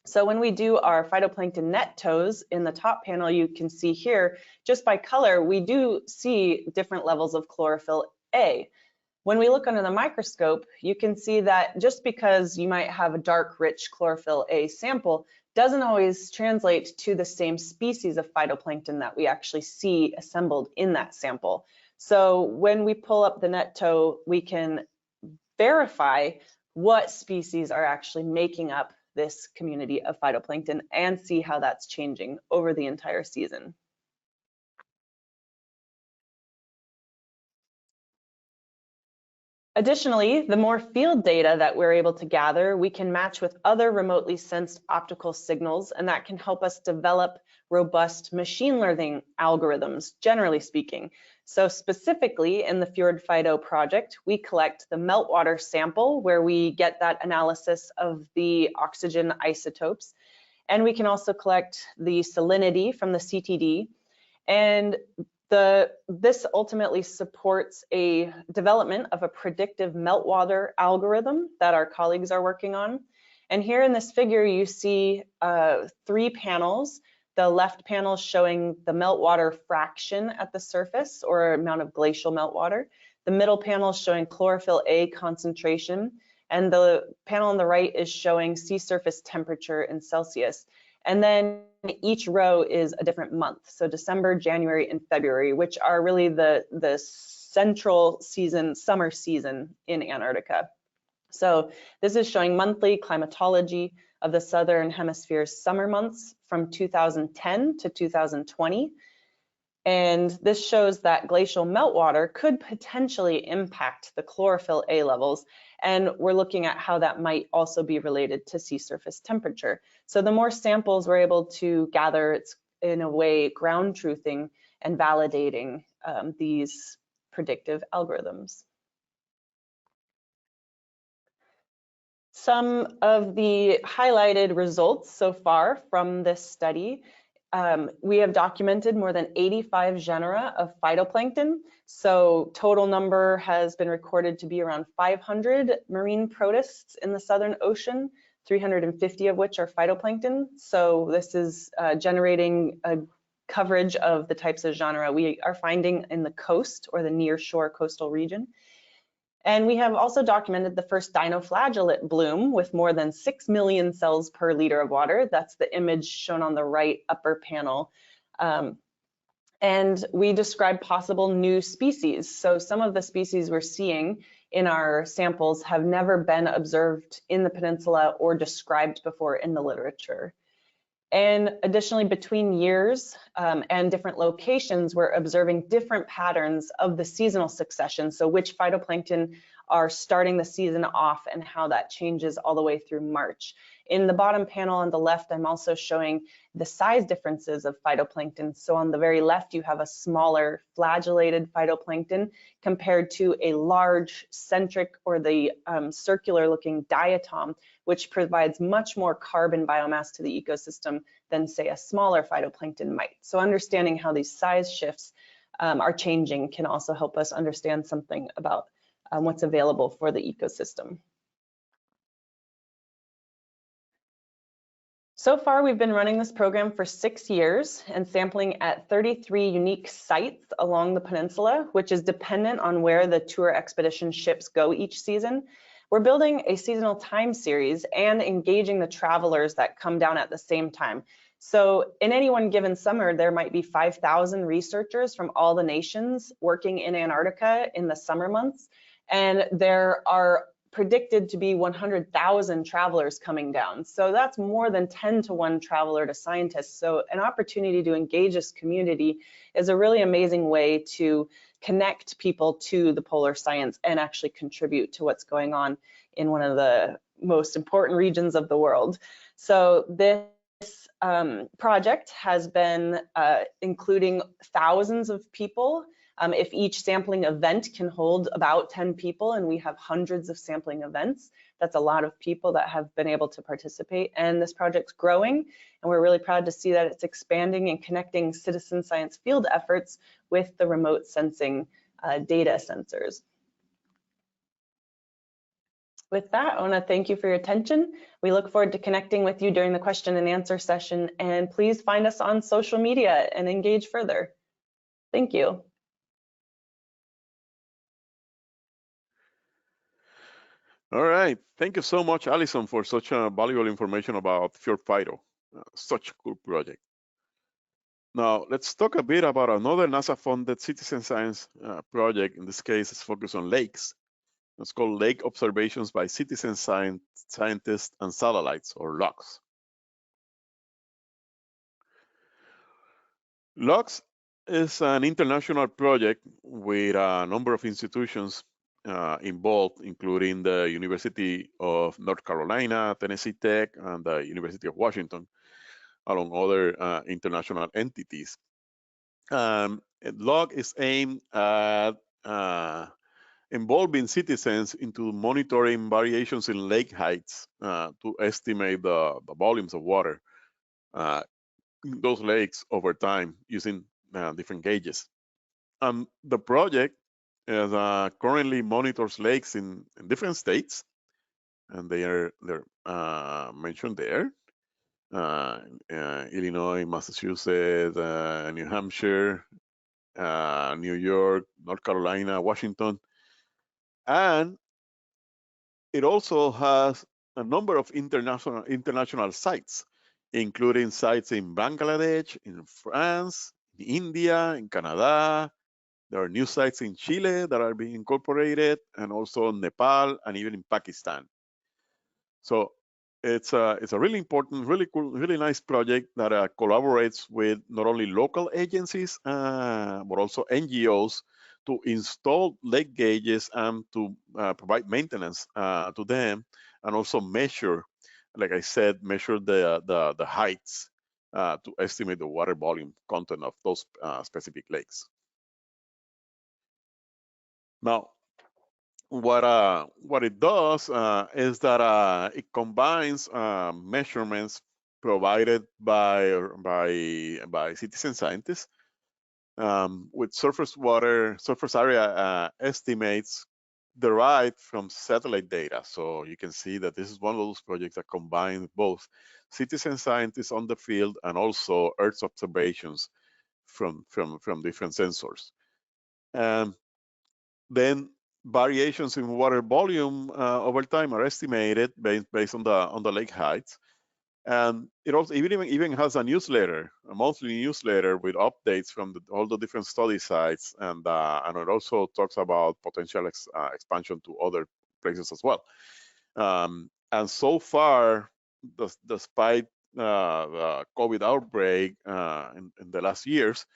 So when we do our phytoplankton net tows, in the top panel you can see here, just by color, we do see different levels of chlorophyll A. When we look under the microscope, you can see that just because you might have a dark, rich chlorophyll A sample doesn't always translate to the same species of phytoplankton that we actually see assembled in that sample. So when we pull up the net tow, we can verify what species are actually making up this community of phytoplankton and see how that's changing over the entire season. Additionally, the more field data that we're able to gather, we can match with other remotely sensed optical signals, and that can help us develop robust machine learning algorithms, generally speaking. So specifically in the Fjord Phyto project, we collect the meltwater sample where we get that analysis of the oxygen isotopes, and we can also collect the salinity from the CTD. And this ultimately supports a development of a predictive meltwater algorithm that our colleagues are working on. And here in this figure, you see 3 panels. The left panel showing the meltwater fraction at the surface, or amount of glacial meltwater. The middle panel is showing chlorophyll A concentration, and the panel on the right is showing sea surface temperature in Celsius. And then each row is a different month, so December, January, and February, which are really the central season, summer season in Antarctica. So this is showing monthly climatology of the Southern Hemisphere's summer months from 2010 to 2020. And this shows that glacial meltwater could potentially impact the chlorophyll A levels. And we're looking at how that might also be related to sea surface temperature. So the more samples we're able to gather, it's in a way ground truthing and validating these predictive algorithms. Some of the highlighted results so far from this study. We have documented more than 85 genera of phytoplankton. So total number has been recorded to be around 500 marine protists in the Southern Ocean, 350 of which are phytoplankton. So this is generating a coverage of the types of genera we are finding in the coast or the near shore coastal region. And we have also documented the first dinoflagellate bloom with more than 6 million cells per liter of water. That's the image shown on the right upper panel. And we describe possible new species. So some of the species we're seeing in our samples have never been observed in the peninsula or described before in the literature. And additionally, between years and different locations, we're observing different patterns of the seasonal succession. So which phytoplankton are starting the season off and how that changes all the way through March. In the bottom panel on the left, I'm also showing the size differences of phytoplankton. So on the very left, you have a smaller flagellated phytoplankton compared to a large centric or the circular looking diatom, which provides much more carbon biomass to the ecosystem than say a smaller phytoplankton might. So understanding how these size shifts are changing can also help us understand something about what's available for the ecosystem. So far, we've been running this program for 6 years and sampling at 33 unique sites along the peninsula, which is dependent on where the tour expedition ships go each season. We're building a seasonal time series and engaging the travelers that come down at the same time. So in any one given summer, there might be 5,000 researchers from all the nations working in Antarctica in the summer months. And there are predicted to be 100,000 travelers coming down. So that's more than 10 to 1 traveler to scientist. So an opportunity to engage this community is a really amazing way to connect people to the polar science and actually contribute to what's going on in one of the most important regions of the world. So this project has been including thousands of people. If each sampling event can hold about 10 people, and we have hundreds of sampling events, that's a lot of people that have been able to participate. And this project's growing, and we're really proud to see that it's expanding and connecting citizen science field efforts with the remote sensing data sensors. With that, I want to thank you for your attention. We look forward to connecting with you during the question and answer session, and please find us on social media and engage further. Thank you. All right. Thank you so much, Alison, for such valuable information about Fjord Phyto. Such a cool project. Now, let's talk a bit about another NASA-funded citizen science project. In this case, it's focused on lakes. It's called Lake Observations by Citizen Scientists and Satellites, or LOCS. LOCS is an international project with a number of institutions involved, including the University of North Carolina, Tennessee Tech, and the University of Washington, along other international entities. LOG is aimed at involving citizens into monitoring variations in lake heights to estimate the volumes of water in those lakes over time using different gauges. The project is, currently monitors lakes in different states, and they're mentioned there. Illinois, Massachusetts, New Hampshire, New York, North Carolina, Washington, and it also has a number of international sites, including sites in Bangladesh, in France, in India, in Canada. There are new sites in Chile that are being incorporated, and also Nepal, and even in Pakistan. So it's a really important, really cool, really nice project that collaborates with not only local agencies, but also NGOs to install lake gauges and to provide maintenance to them, and also measure, like I said, measure the heights to estimate the water volume content of those specific lakes. Now, what it does is that it combines measurements provided by citizen scientists with surface area estimates derived from satellite data. So you can see that this is one of those projects that combines both citizen scientists on the field and also Earth's observations from different sensors. Then variations in water volume over time are estimated based on the lake heights. And it also even has a newsletter, a monthly newsletter with updates from all the different study sites, and it also talks about potential expansion to other places as well. And so far, despite the COVID outbreak in the last years,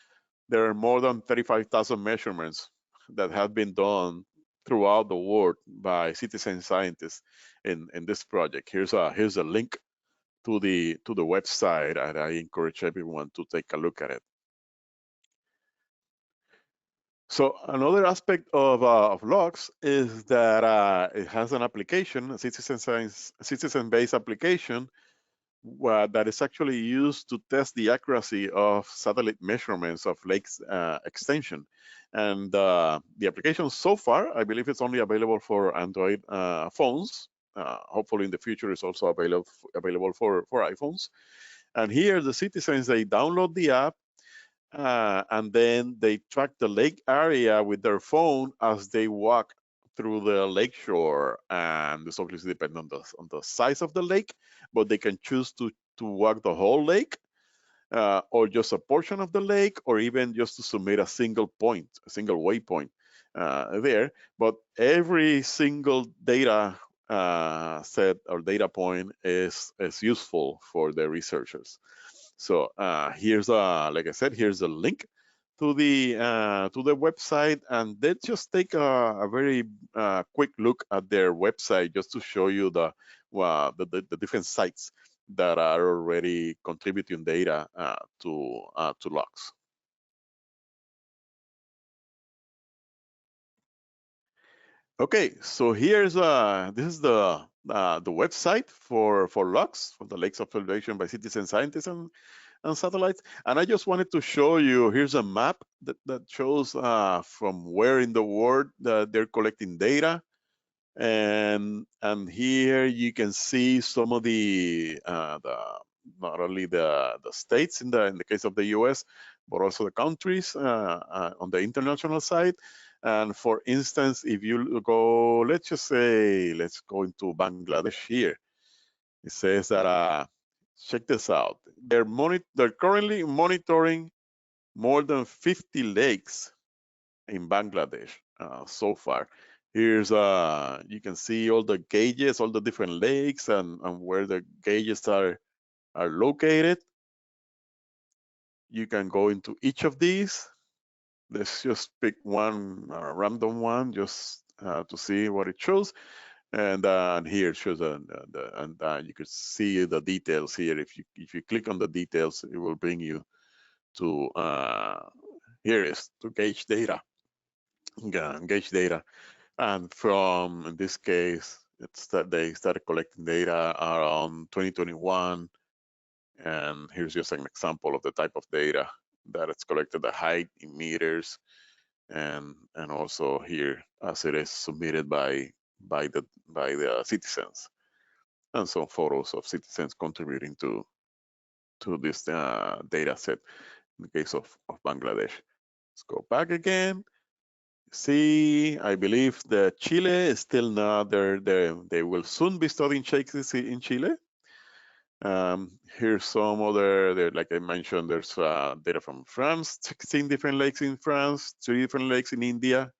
there are more than 35,000 measurements that have been done throughout the world by citizen scientists in this project. Here's a link to the website, and I encourage everyone to take a look at it. So another aspect of logs is that it has an application, a citizen-based application that is actually used to test the accuracy of satellite measurements of lakes extension. And the application so far, I believe it's only available for Android phones. Hopefully in the future it's also available for iPhones. And here the citizens, they download the app and then they track the lake area with their phone as they walk through the lake shore. And this obviously depends on the size of the lake, but they can choose to walk the whole lake or just a portion of the lake, or even just to submit a single point, a single waypoint there. But every single data set or data point is useful for the researchers. So here's like I said, here's a link to the website, and let's just take a very quick look at their website just to show you the different sites that are already contributing data to logs. Okay, so here's this is the website for logs, for the lakes observation by citizen scientists and satellites. And I just wanted to show you, here's a map that shows from where in the world they're collecting data. And here you can see some of the not only the states in the case of the US, but also the countries on the international side. And for instance, if you go, let's just say, let's go into Bangladesh here. It says that, check this out. They're currently monitoring more than 50 lakes in Bangladesh so far. Here's you can see all the gauges, all the different lakes, and where the gauges are located. You can go into each of these. Let's just pick one random one just to see what it shows. And here it shows and you could see the details here. If you click on the details, it will bring you to here is to gauge data. Gauge data, and from in this case, it's that they started collecting data around 2021. And here's just an example of the type of data that it's collected: the height in meters, and also here as it is submitted by the citizens, and some photos of citizens contributing to this data set in the case of Bangladesh. Let's go back again. See, I believe that Chile is still not there. They will soon be studying shakes in Chile. Here's some other, like I mentioned, there's data from France, 16 different lakes in France, 3 different lakes in India,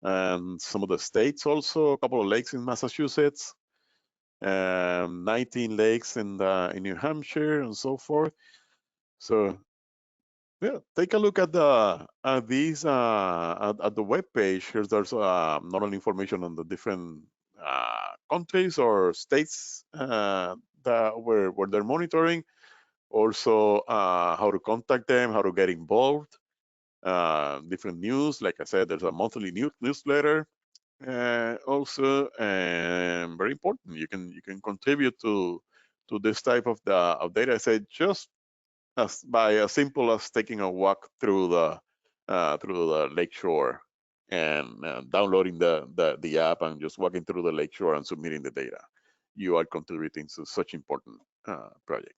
and some of the states also, a couple of lakes in Massachusetts, 19 lakes in New Hampshire, and so forth. So yeah, take a look at the these at the web page. Here, there's not only information on the different countries or states that where they're monitoring, also how to contact them, how to get involved, different news. Like I said, there's a monthly newsletter. Also, very important, you can contribute to this type of data set just as by as simple as taking a walk through the lake shore and downloading the app and just walking through the lake shore and submitting the data. You are contributing to such important project.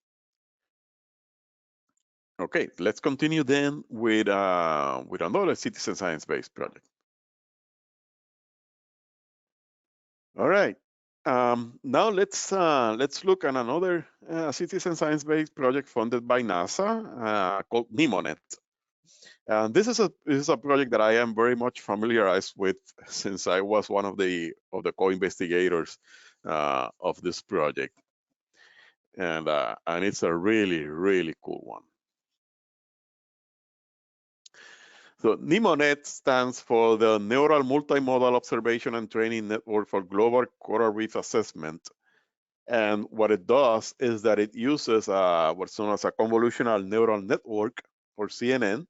Okay, let's continue then with another citizen science-based project. All right. Now let's look at another citizen science-based project funded by NASA called NEMONET. And this is a project that I am very much familiarized with since I was one of the co-investigators of this project, and it's a really cool one. So NEMONET stands for the Neural Multimodal Observation and Training Network for Global Coral Reef Assessment. And what it does is that it uses what's known as a convolutional neural network, or CNN,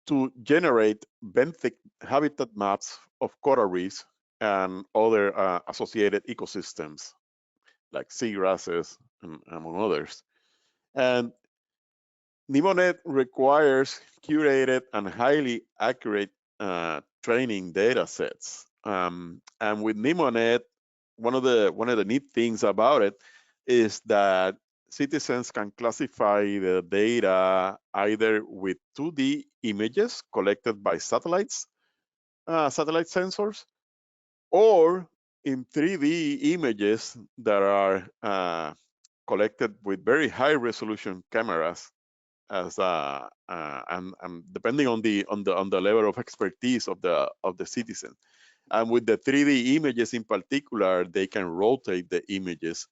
to generate benthic habitat maps of coral reefs and other associated ecosystems like seagrasses and among others. And NEMONET requires curated and highly accurate training data sets. And with NEMONET, one of the neat things about it is that citizens can classify the data either with 2D images collected by satellites, satellite sensors, or in 3D images that are collected with very high resolution cameras, as and depending on the level of expertise of the citizen. And with the 3D images in particular, they can rotate the images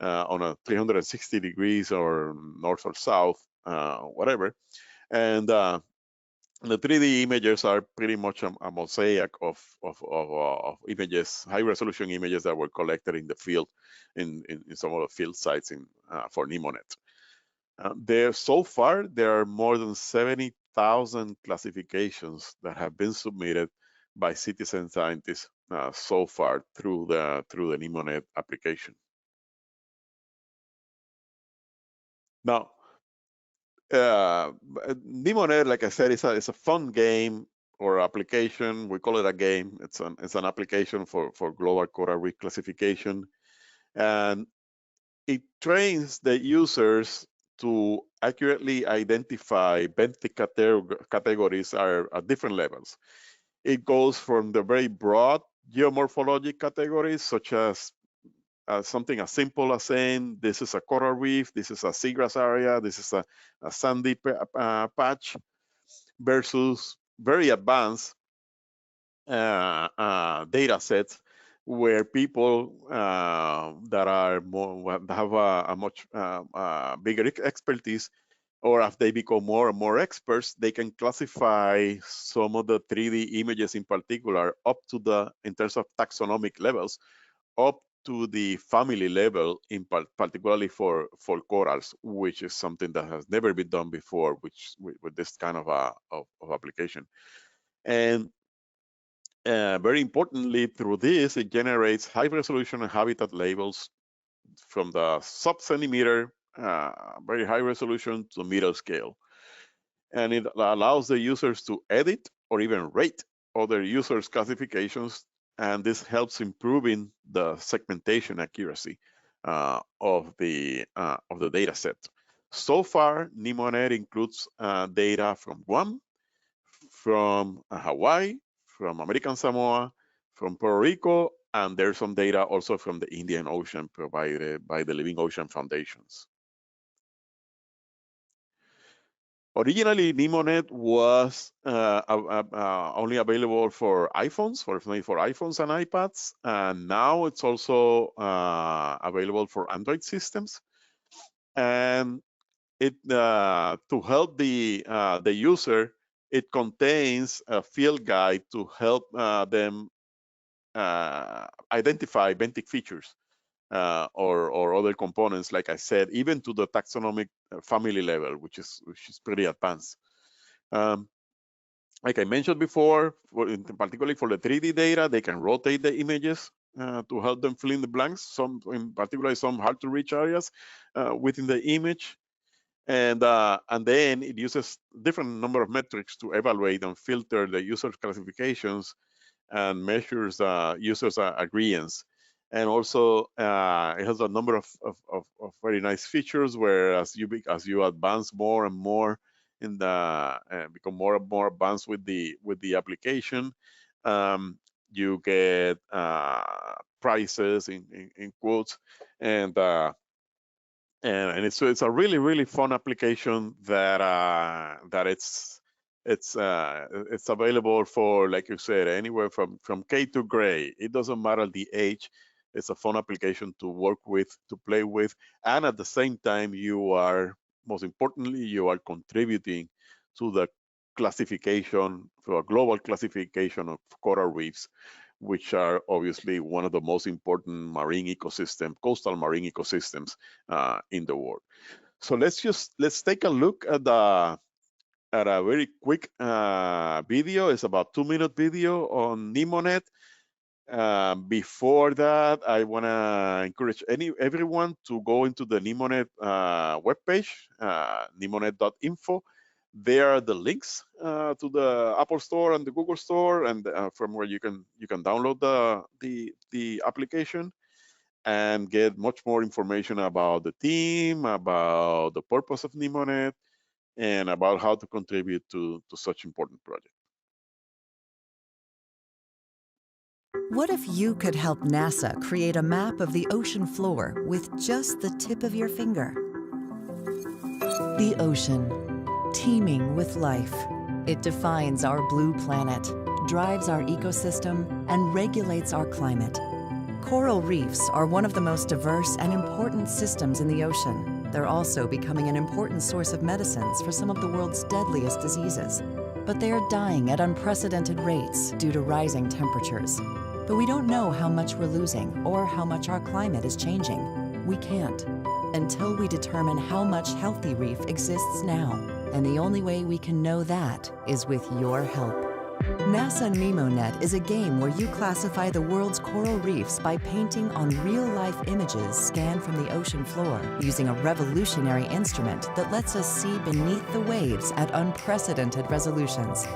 on a 360 degrees or north or south, whatever. And the 3D images are pretty much a mosaic of images, high resolution images that were collected in the field, in some of the field sites for NEMONET. So far, there are more than 70,000 classifications that have been submitted by citizen scientists so far through the NEMONET application. Now, NEMONET, like I said, is a fun game or application. We call it a game. It's an application for global coral reef classification, and it trains the users to accurately identify benthic categories at different levels. It goes from the very broad geomorphologic categories, such as something as simple as saying this is a coral reef, this is a seagrass area, this is a sandy patch, versus very advanced data sets where people that are more have a much bigger expertise, or as they become more and more experts, they can classify some of the 3D images in particular up to the, in terms of taxonomic levels, up to the family level, in particularly for corals, which is something that has never been done before, which with this kind of application. And very importantly, through this, it generates high resolution and habitat labels from the sub-centimeter, very high resolution, to middle scale. And it allows the users to edit or even rate other users' classifications, and this helps improving the segmentation accuracy of the data set. So far, NemoNet includes data from Guam, from Hawaii, from American Samoa, from Puerto Rico, and there's some data also from the Indian Ocean provided by the Living Ocean Foundations. Originally, NemoNet was only available for iPhones, for iPhones and iPads, and now it's also available for Android systems. And it to help the user, it contains a field guide to help them identify benthic features or other components, like I said, even to the taxonomic family level, which is pretty advanced. Like I mentioned before, particularly for the 3D data, they can rotate the images to help them fill in the blanks. Some, in particular, some hard to reach areas within the image. And then it uses different number of metrics to evaluate and filter the user classifications and measures users' agreements. And also, it has a number of very nice features where as you advance more and more in the become more and more advanced with the application, you get prices in quotes, and it's a really fun application that it's available for, like you said, anywhere from K to gray. It doesn't matter the age. It's a fun application to work with, to play with, and at the same time, most importantly, you are contributing to the classification, for a global classification of coral reefs, which are obviously one of the most important coastal marine ecosystems in the world. So let's take a look at a very quick video. It's about 2-minute video on NemoNet. Before that, I want to encourage everyone to go into the NemoNet webpage, nemonet.info. There are the links to the Apple Store and the Google Store, and from where you can download the application and get much more information about the team, about the purpose of NemoNet, and about how to contribute to such important projects. What if you could help NASA create a map of the ocean floor with just the tip of your finger? The ocean, teeming with life. It defines our blue planet, drives our ecosystem, and regulates our climate. Coral reefs are one of the most diverse and important systems in the ocean. They're also becoming an important source of medicines for some of the world's deadliest diseases. But they are dying at unprecedented rates due to rising temperatures. But we don't know how much we're losing or how much our climate is changing. We can't until we determine how much healthy reef exists now. And the only way we can know that is with your help. NASA NemoNet is a game where you classify the world's coral reefs by painting on real-life images scanned from the ocean floor using a revolutionary instrument that lets us see beneath the waves at unprecedented resolutions.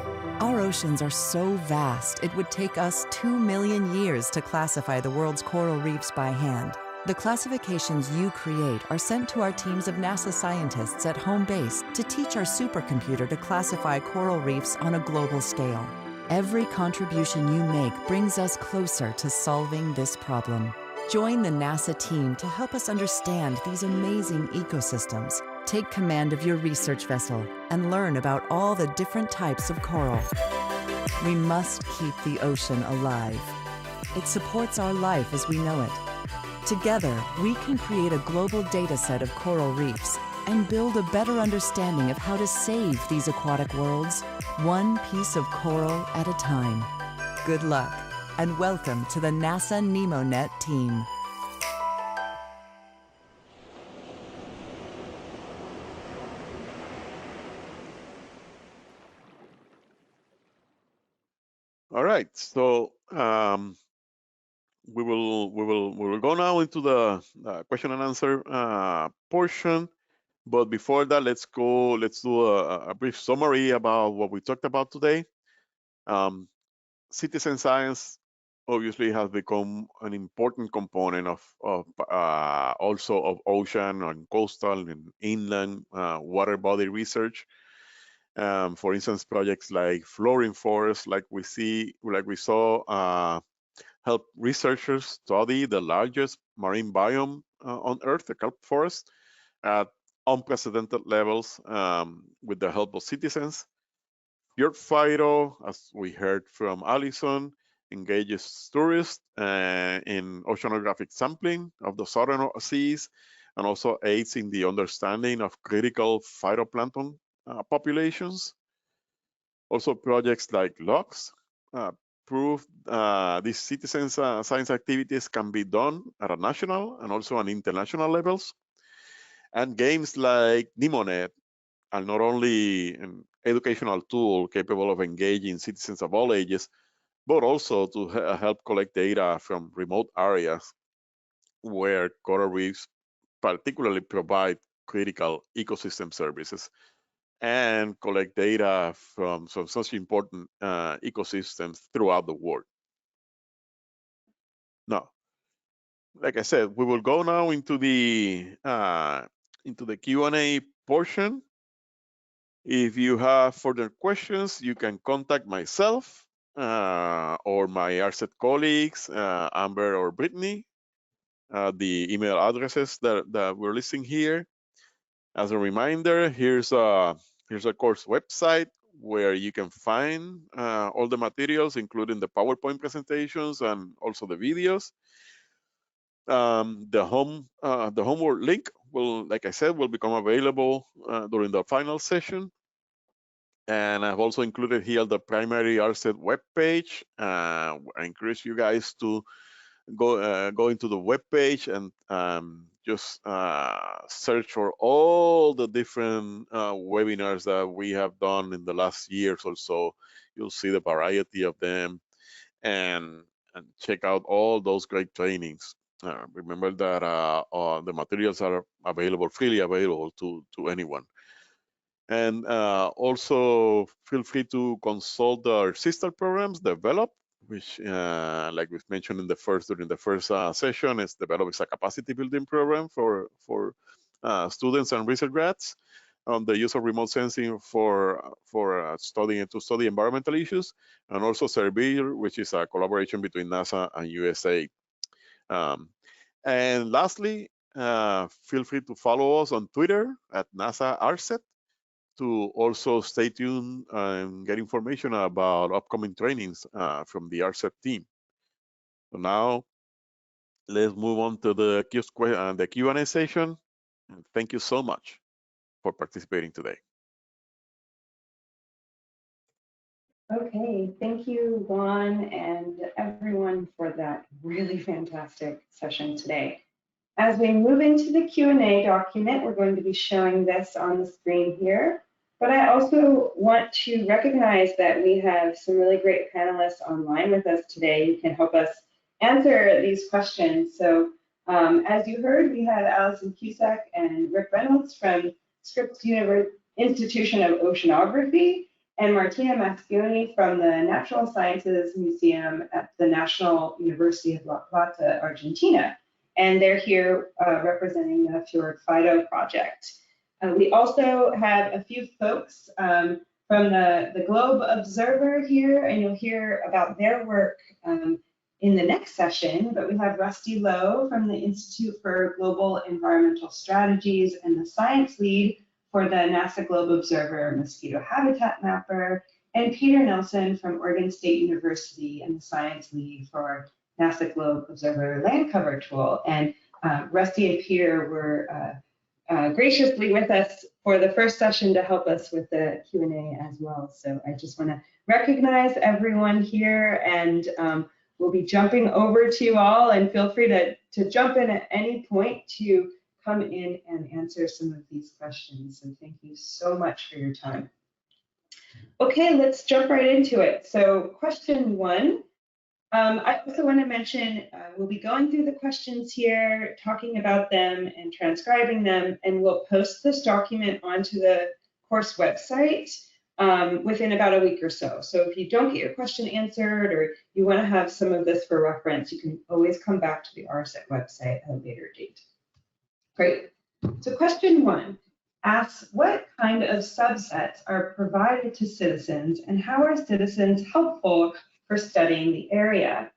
Our oceans are so vast, it would take us 2 million years to classify the world's coral reefs by hand. The classifications you create are sent to our teams of NASA scientists at home base to teach our supercomputer to classify coral reefs on a global scale. Every contribution you make brings us closer to solving this problem. Join the NASA team to help us understand these amazing ecosystems. Take command of your research vessel and learn about all the different types of coral. We must keep the ocean alive. It supports our life as we know it. Together, we can create a global data set of coral reefs and build a better understanding of how to save these aquatic worlds, one piece of coral at a time. Good luck, and welcome to the NASA NEMONet team. All right, so we will go now into the question and answer portion. But before that, let's do a brief summary about what we talked about today. Citizen science obviously has become an important component of also of ocean and coastal and inland water body research. For instance, projects like flooring forests, like we saw, help researchers study the largest marine biome on Earth, the kelp forest, at unprecedented levels with the help of citizens. Fjord Phyto, as we heard from Alison, engages tourists in oceanographic sampling of the southern seas and also aids in the understanding of critical phytoplankton populations. Also, projects like LOX prove these citizen science activities can be done at a national and also on international levels. And games like NEMONet are not only an educational tool capable of engaging citizens of all ages, but also to help collect data from remote areas where coral reefs particularly provide critical ecosystem services and collect data from such important ecosystems throughout the world. Now, like I said, we will go now into the Q&A portion. If you have further questions, you can contact myself or my ARSET colleagues, Amber or Brittany, the email addresses that we're listing here. As a reminder, here's a course website where you can find all the materials, including the PowerPoint presentations and also the videos. The homework link will, like I said, will become available during the final session. And I've also included here the primary ARSET webpage. I encourage you guys to go into the webpage and just search for all the different webinars that we have done in the last years or so. You'll see the variety of them and check out all those great trainings. Remember that the materials are freely available to anyone. And also feel free to consult our sister programs, Develop, which, like we've mentioned during the first session, is Develop is a capacity building program for students and research grads on the use of remote sensing for study environmental issues, and also Servir, which is a collaboration between NASA and USA. And lastly, feel free to follow us on Twitter at NASA ARSET to also stay tuned and get information about upcoming trainings from the ARSET team. So now let's move on to the Q&A session. And thank you so much for participating today. Okay, thank you, Juan, and everyone for that really fantastic session today. As we move into the Q&A document, we're going to be showing this on the screen here. But I also want to recognize that we have some really great panelists online with us today who can help us answer these questions. So as you heard, we had Alison Cusack and Rick Reynolds from Scripps Institution of Oceanography, and Martina Mascioni from the Natural Sciences Museum at the National University of La Plata, Argentina. And they're here representing the Fjord Phyto project. We also have a few folks from the Globe Observer here, and you'll hear about their work in the next session. But we have Rusty Lowe from the Institute for Global Environmental Strategies and the science lead for the NASA Globe Observer Mosquito Habitat Mapper, and Peter Nelson from Oregon State University and the Science Lead for NASA Globe Observer Land Cover Tool. And Rusty and Peter were graciously with us for the first session to help us with the Q&A as well. So I just want to recognize everyone here, and we'll be jumping over to you all, and feel free to jump in at any point to come in and answer some of these questions. And thank you so much for your time. Okay, let's jump right into it. So question 1. I also want to mention we'll be going through the questions here, talking about them and transcribing them, and we'll post this document onto the course website within about a week or so. So if you don't get your question answered, or you want to have some of this for reference, you can always come back to the ARSET website at a later date. Great. So question 1 asks, what kind of subsets are provided to citizens, and how are citizens helpful for studying the area?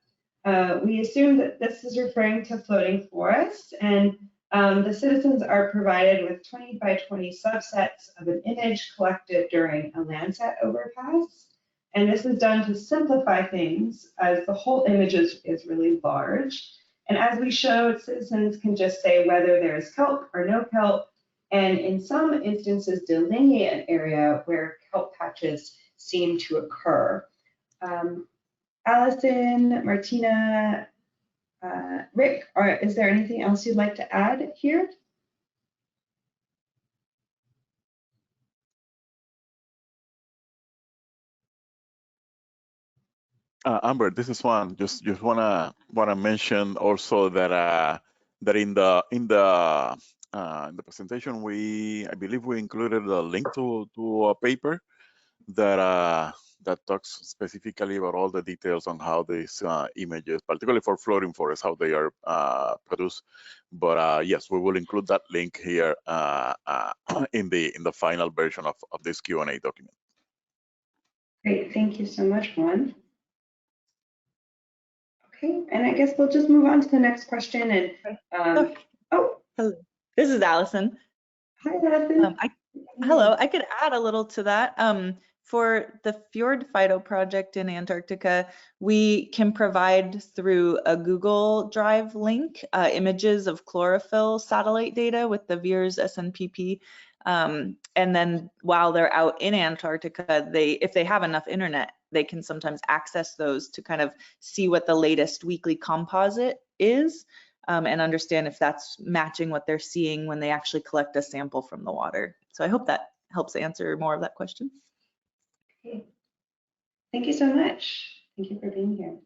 We assume that this is referring to floating forests, and the citizens are provided with 20 by 20 subsets of an image collected during a Landsat overpass. And this is done to simplify things, as the whole image is really large. And as we showed, citizens can just say whether there is kelp or no kelp, and in some instances delineate an area where kelp patches seem to occur. Allison, Martina, Rick, is there anything else you'd like to add here? Amber, this is Juan. Just wanna mention also that that in the presentation I believe we included a link to a paper that that talks specifically about all the details on how these images, particularly for floating forests, how they are produced. But yes, we will include that link here in the final version of this Q&A document. Great, thank you so much, Juan. Okay, and I guess we'll just move on to the next question. And hello, this is Allison. Hi, Allison. Hello, I could add a little to that. For the Fjord Phyto project in Antarctica, we can provide through a Google Drive link images of chlorophyll satellite data with the VIIRS SNPP. And then while they're out in Antarctica, if they have enough internet, they can sometimes access those to kind of see what the latest weekly composite is and understand if that's matching what they're seeing when they actually collect a sample from the water. So I hope that helps answer more of that question. Okay. Thank you so much. Thank you for being here.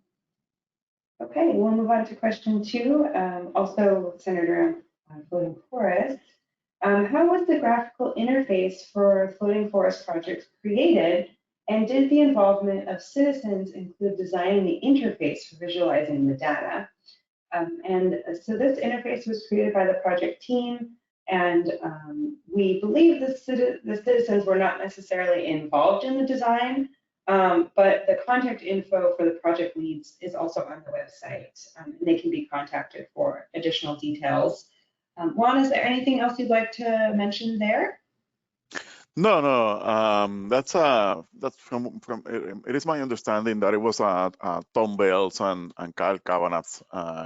Okay, we'll move on to question 2, also centered around floating forests. How was the graphical interface for floating forest projects created, and did the involvement of citizens include designing the interface for visualizing the data? And so this interface was created by the project team, and we believe the citizens were not necessarily involved in the design, but the contact info for the project leads is also on the website, and they can be contacted for additional details. Juan, is there anything else you'd like to mention there? No, that's from it is my understanding that it was Tom Bales and Kyle Kavanagh's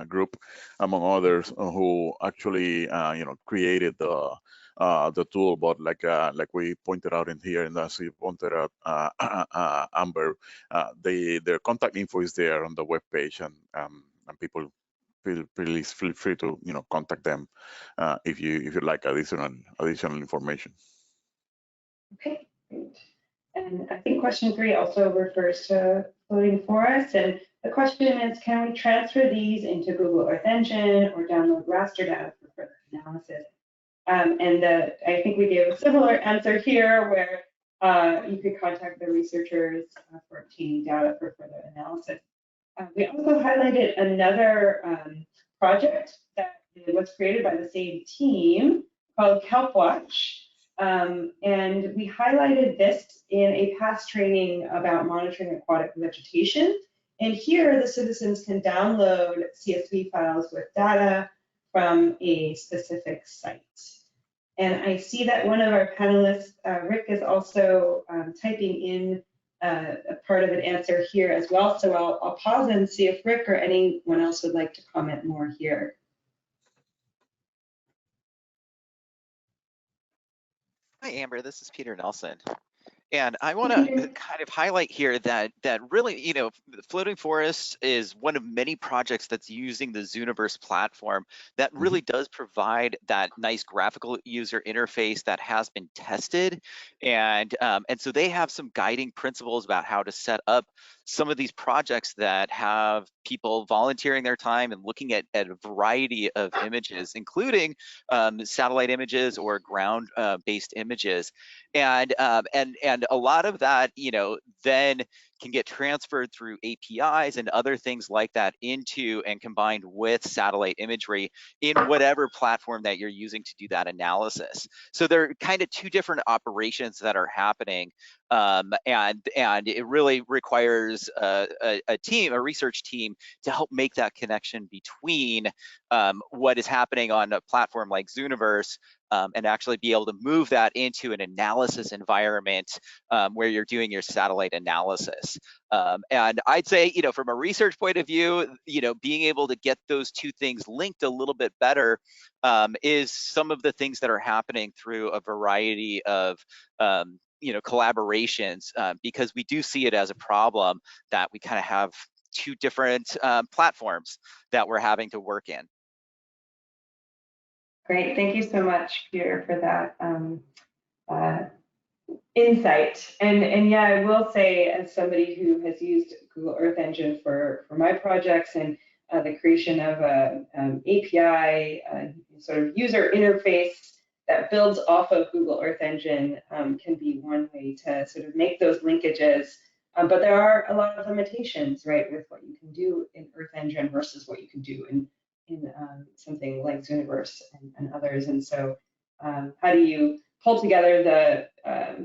group, among others, who actually created the tool. But like we pointed out in here, and as you pointed out, Amber, their contact info is there on the webpage, and people please feel free to contact them if you'd like additional information. Okay, great. And I think question 3 also refers to floating forests. And the question is, can we transfer these into Google Earth Engine or download raster data for further analysis? And I think we gave a similar answer here, where you could contact the researchers for obtaining data for further analysis. We also highlighted another project that was created by the same team called KelpWatch. And we highlighted this in a past training about monitoring aquatic vegetation. And here the citizens can download CSV files with data from a specific site. And I see that one of our panelists, Rick, is also typing in a part of an answer here as well. So I'll pause and see if Rick or anyone else would like to comment more here. Hi, Amber. This is Peter Nelson. And I want to kind of highlight here that really, you know, Floating Forests is one of many projects that's using the Zooniverse platform that really does provide that nice graphical user interface that has been tested, and so they have some guiding principles about how to set up some of these projects that have people volunteering their time and looking at a variety of images, including satellite images or ground-based images. And a lot of that, you know, then can get transferred through APIs and other things like that into and combined with satellite imagery in whatever platform that you're using to do that analysis. So there are kind of two different operations that are happening, and it really requires a research team, to help make that connection between what is happening on a platform like Zooniverse, and actually be able to move that into an analysis environment where you're doing your satellite analysis. And I'd say, you know, from a research point of view, you know, being able to get those two things linked a little bit better is some of the things that are happening through a variety of you know, collaborations, because we do see it as a problem that we kind of have two different platforms that we're having to work in. Great, thank you so much, Peter, for that insight. And yeah, I will say, as somebody who has used Google Earth Engine for my projects, and the creation of a API sort of user interface that builds off of Google Earth Engine can be one way to sort of make those linkages. But there are a lot of limitations, right, with what you can do in Earth Engine versus what you can do in something like Zooniverse and others. And so how do you pull together the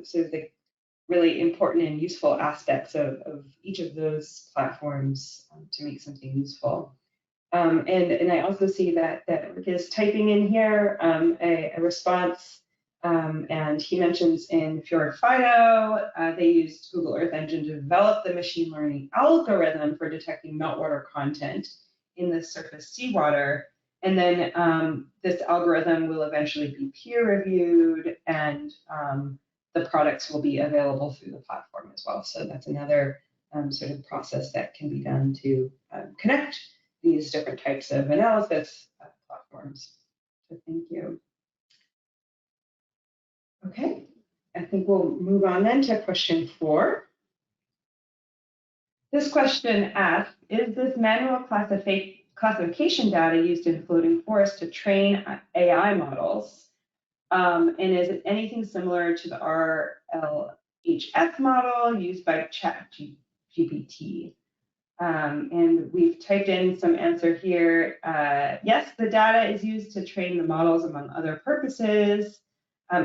sort of the really important and useful aspects of each of those platforms to make something useful? And I also see that Rick is typing in here a response, and he mentions in Fjord Fido, they used Google Earth Engine to develop the machine learning algorithm for detecting meltwater content in the surface seawater. And then this algorithm will eventually be peer reviewed, and the products will be available through the platform as well. So that's another sort of process that can be done to connect these different types of analysis platforms. So thank you. Okay, I think we'll move on then to question 4. This question asks, is this manual classification data used in Floating Forest to train AI models? And is it anything similar to the RLHF model used by ChatGPT? And we've typed in some answer here. Yes, the data is used to train the models among other purposes.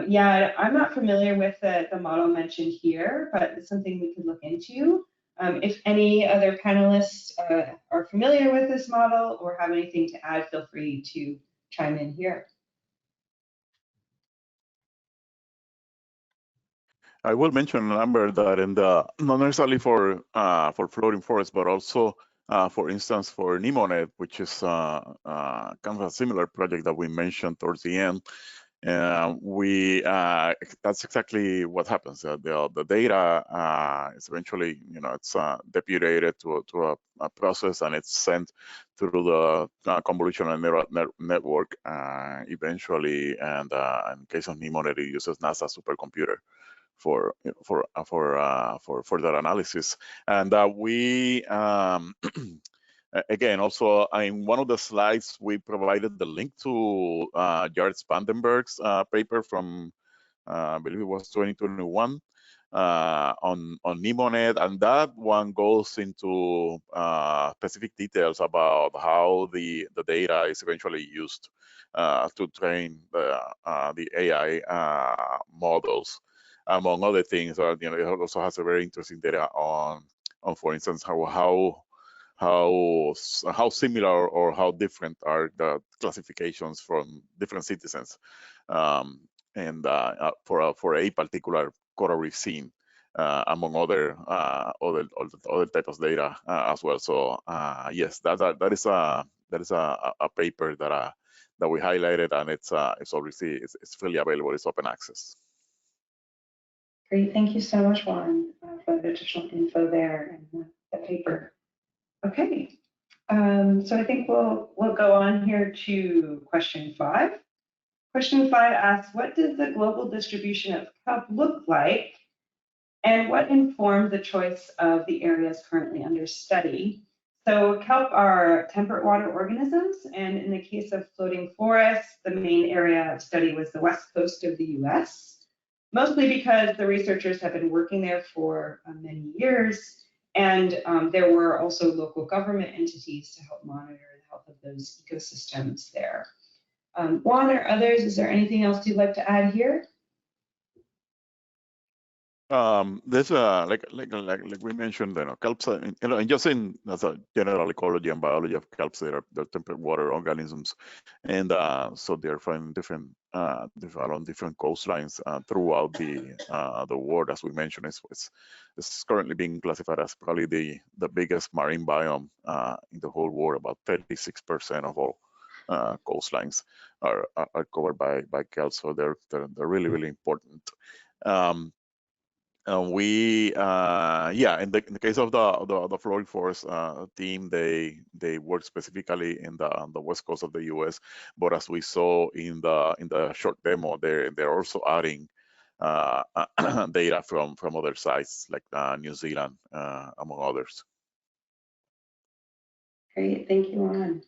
Yeah, I'm not familiar with the model mentioned here, but it's something we could look into. If any other panelists are familiar with this model or have anything to add, feel free to chime in here. I will mention a number that in the, not necessarily for Floating Forest, but also for instance for NemoNet, which is kind of a similar project that we mentioned towards the end. That's exactly what happens. The data is eventually, you know, it's depurated to a process, and it's sent through the convolutional neural network eventually. And in case of NemoNet, it uses NASA supercomputer for that analysis. And we again, also in one of the slides, we provided the link to Jared Spandenberg's paper from, I believe it was 2021, on NemoNet, and that one goes into specific details about how the data is eventually used to train the AI models, among other things. You know, it also has a very interesting data on for instance, how similar or how different are the classifications from different citizens, and for a particular coral reef scene. among other types of data as well. So yes, that is a paper that we highlighted, and it's obviously it's freely available. It's open access. Great, thank you so much, Juan, for the additional info there and the paper. Okay, so I think we'll go on here to question 5. Question 5 asks, what does the global distribution of kelp look like, and what informed the choice of the areas currently under study? So kelp are temperate water organisms, and in the case of floating forests, the main area of study was the west coast of the US, mostly because the researchers have been working there for many years, and there were also local government entities to help monitor the health of those ecosystems there. Juan or others, is there anything else you'd like to add here? There's like we mentioned, kelps, and just in as a general ecology and biology of kelps, they're temperate water organisms, and so they're found different along different coastlines throughout the world. As we mentioned, it's currently being classified as probably the biggest marine biome in the whole world. About 36% of all coastlines are covered by kelps, so they're really important. In the case of the floating forest team, they work specifically in the west coast of the U.S. But as we saw in the short demo, they're also adding data from other sites like New Zealand, among others. Great, thank you, Juan.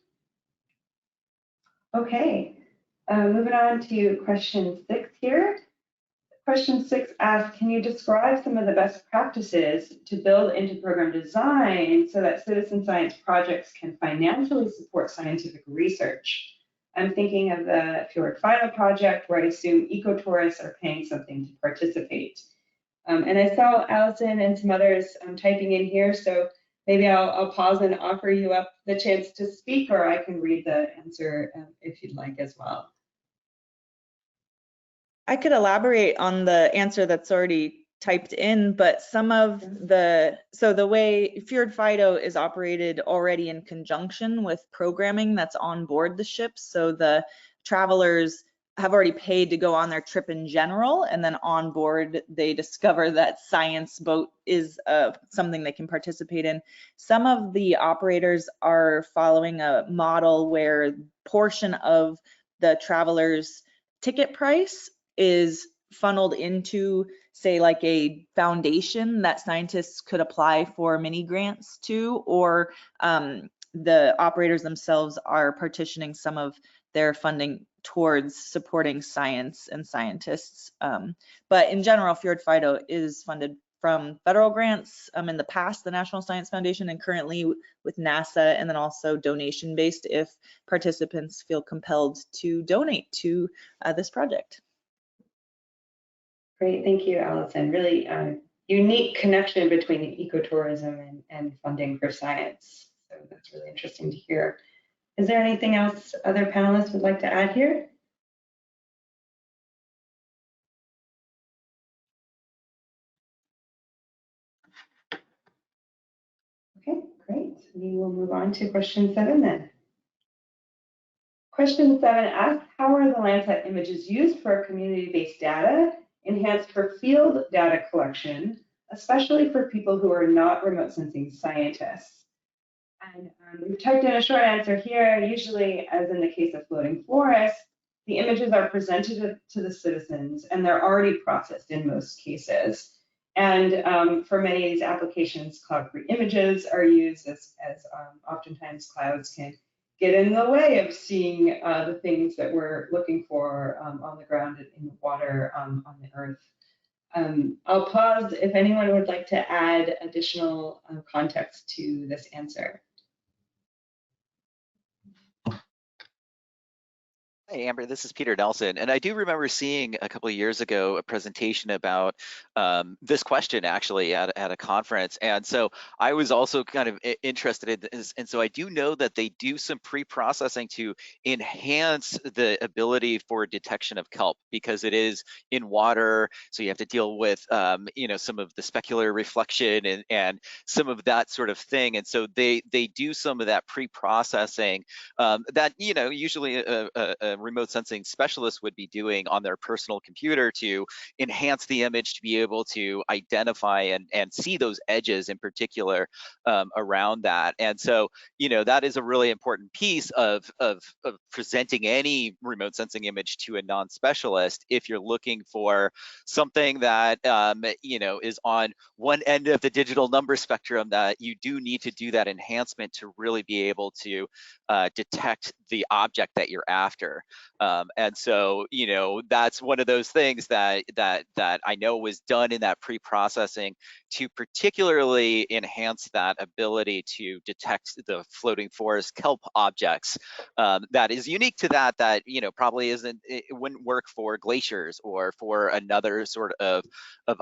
Okay, moving on to question 6 here. Question 6 asks, can you describe some of the best practices to build into program design so that citizen science projects can financially support scientific research? I'm thinking of the Fjord Phyto project, where I assume ecotourists are paying something to participate. And I saw Allison and some others typing in here, so maybe I'll pause and offer you up the chance to speak, or I can read the answer if you'd like as well. I could elaborate on the answer that's already typed in, but some of the way Fjord Phyto is operated already in conjunction with programming that's on board the ships. So the travelers have already paid to go on their trip in general, and then on board they discover that science boat is something they can participate in. Some of the operators are following a model where portion of the travelers' ticket price is funneled into, say, like a foundation that scientists could apply for mini grants to, or the operators themselves are partitioning some of their funding towards supporting science and scientists. But in general, Fjord Phyto is funded from federal grants, in the past, the National Science Foundation, and currently with NASA, and then also donation-based if participants feel compelled to donate to this project. Great, thank you, Allison. Really unique connection between ecotourism and funding for science. So that's really interesting to hear. Is there anything else other panelists would like to add here? Okay, great. We will move on to question 7 then. Question 7 asks, how are the Landsat images used for community-based data, enhanced for field data collection, especially for people who are not remote sensing scientists? And we've typed in a short answer here. Usually, as in the case of floating forests, the images are presented to the citizens, and they're already processed in most cases. And for many of these applications, cloud-free images are used, as oftentimes clouds can get in the way of seeing the things that we're looking for on the ground, in the water, on the earth. I'll pause if anyone would like to add additional context to this answer. Hey, Amber, this is Peter Nelson. And I do remember seeing a couple of years ago a presentation about this question actually at a conference. And so I was also kind of interested in this. And so I do know that they do some pre-processing to enhance the ability for detection of kelp because it is in water. So you have to deal with, you know, some of the specular reflection and some of that sort of thing. And so they do some of that pre-processing that, you know, usually a remote sensing specialist would be doing on their personal computer to enhance the image to be able to identify and see those edges in particular around that. And so, you know, that is a really important piece of presenting any remote sensing image to a non-specialist if you're looking for something that, you know, is on one end of the digital number spectrum, that you do need to do that enhancement to really be able to detect the object that you're after. And so, you know, that's one of those things that I know was done in that pre-processing to particularly enhance that ability to detect the floating forest kelp objects. That is unique to that, you know, probably it wouldn't work for glaciers or for another sort of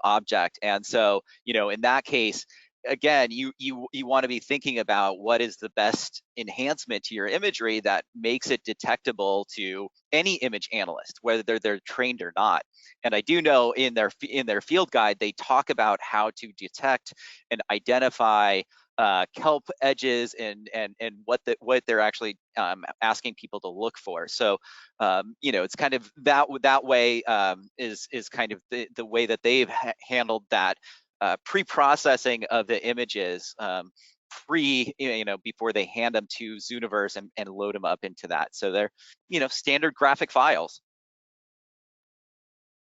object. And so, you know, in that case, again, you want to be thinking about what is the best enhancement to your imagery that makes it detectable to any image analyst, whether they're trained or not. And I do know in their field guide, they talk about how to detect and identify kelp edges and what they're actually asking people to look for. So you know, it's kind of that way is kind of the way that they've handled that pre-processing of the images you know, before they hand them to Zooniverse and load them up into that. So they're, you know, standard graphic files.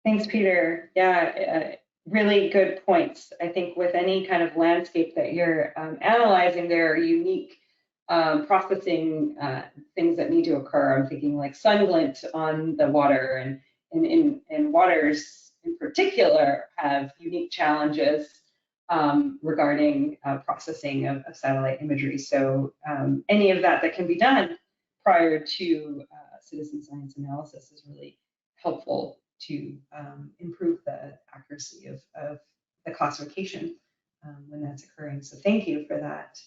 Thanks, Peter. Yeah, really good points. I think with any kind of landscape that you're analyzing, there are unique processing things that need to occur. I'm thinking like sun glint on the water, and waters in particular have unique challenges regarding processing of satellite imagery. So any of that can be done prior to citizen science analysis is really helpful to improve the accuracy of the classification when that's occurring. So thank you for that.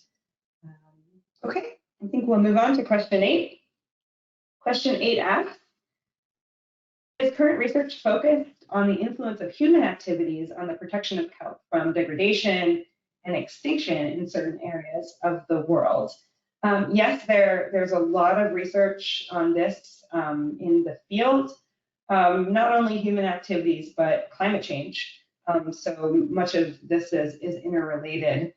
Okay, I think we'll move on to question 8. Question 8 asks, is current research focused on the influence of human activities on the protection of kelp from degradation and extinction in certain areas of the world? Yes, there's a lot of research on this in the field, not only human activities, but climate change. So much of this is interrelated.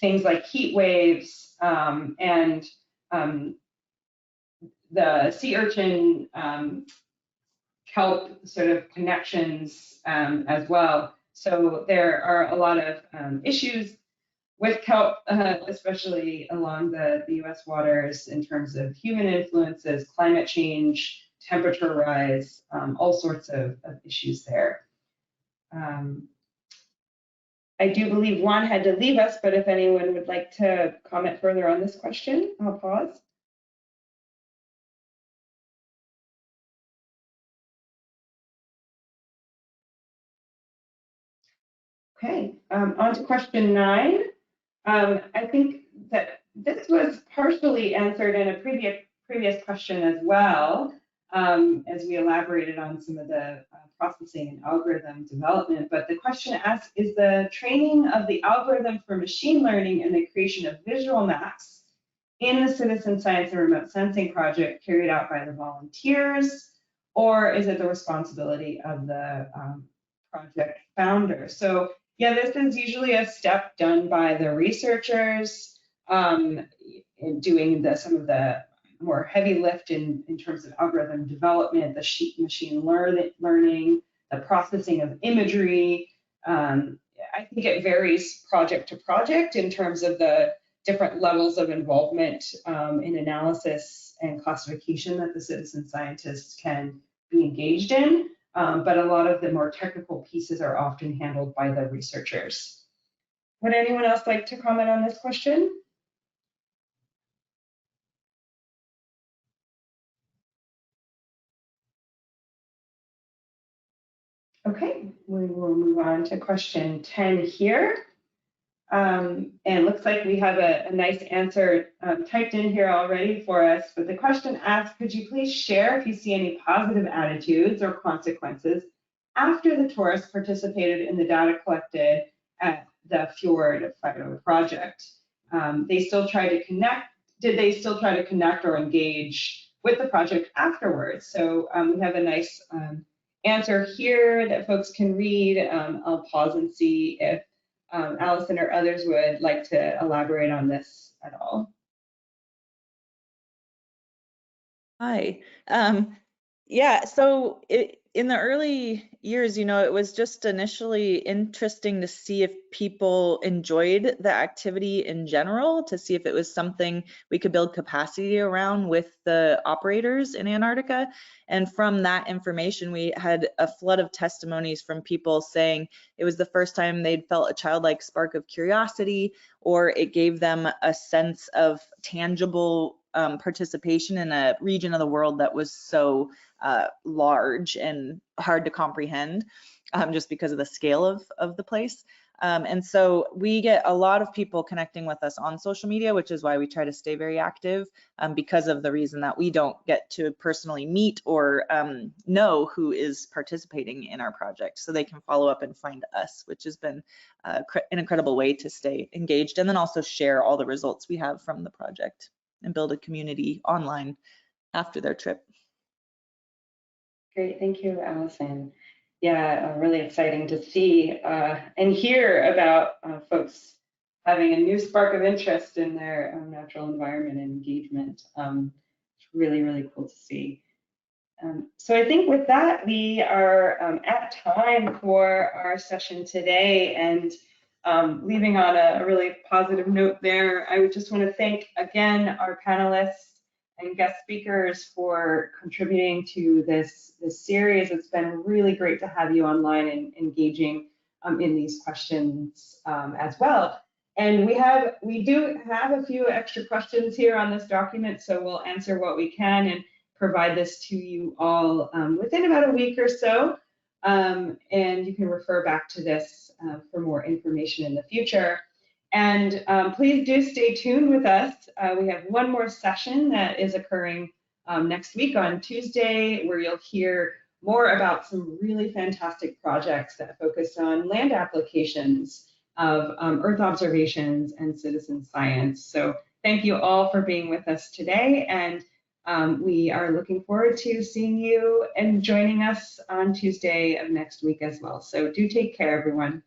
Things like heat waves and the sea urchin kelp sort of connections as well. So there are a lot of issues with kelp, especially along the US waters in terms of human influences, climate change, temperature rise, all sorts of issues there. I do believe Juan had to leave us, but if anyone would like to comment further on this question, I'll pause. Okay, on to question 9. I think that this was partially answered in a previous question as well, as we elaborated on some of the processing and algorithm development. But the question asks, is the training of the algorithm for machine learning and the creation of visual maps in the citizen science and remote sensing project carried out by the volunteers, or is it the responsibility of the project founder? So yeah, this is usually a step done by the researchers in doing some of the more heavy lift in terms of algorithm development, the machine learning, the processing of imagery. I think it varies project to project in terms of the different levels of involvement in analysis and classification that the citizen scientists can be engaged in. But a lot of the more technical pieces are often handled by the researchers. Would anyone else like to comment on this question? Okay, we will move on to question 10 here. And looks like we have a nice answer typed in here already for us. But the question asks, could you please share if you see any positive attitudes or consequences after the tourists participated in the data collected at the Fjord Fido project? They still try to connect. Did they still try to connect or engage with the project afterwards? So we have a nice answer here that folks can read. I'll pause and see if Allison or others would like to elaborate on this at all. Hi. Yeah, so in the early years, it was just initially interesting to see if people enjoyed the activity in general, to see if it was something we could build capacity around with the operators in Antarctica. And from that information, we had a flood of testimonies from people saying it was the first time they'd felt a childlike spark of curiosity, or it gave them a sense of tangible participation in a region of the world that was so large and hard to comprehend, just because of the scale of the place. And so we get a lot of people connecting with us on social media, which is why we try to stay very active, because of the reason that we don't get to personally meet or know who is participating in our project. So they can follow up and find us, which has been an incredible way to stay engaged, and then also share all the results we have from the project and build a community online after their trip. Great, thank you, Allison. Yeah, really exciting to see and hear about folks having a new spark of interest in their natural environment and engagement. It's really, really cool to see. So I think with that, we are at time for our session today, and leaving on a really positive note there, I would just want to thank again our panelists and guest speakers for contributing to this series. It's been really great to have you online and engaging in these questions as well. And we do have a few extra questions here on this document, so we'll answer what we can and provide this to you all within about a week or so. And you can refer back to this for more information in the future. And please do stay tuned with us. We have one more session that is occurring next week on Tuesday, where you'll hear more about some really fantastic projects that focus on land applications of Earth observations and citizen science. So thank you all for being with us today, and we are looking forward to seeing you and joining us on Tuesday of next week as well. So do take care, everyone.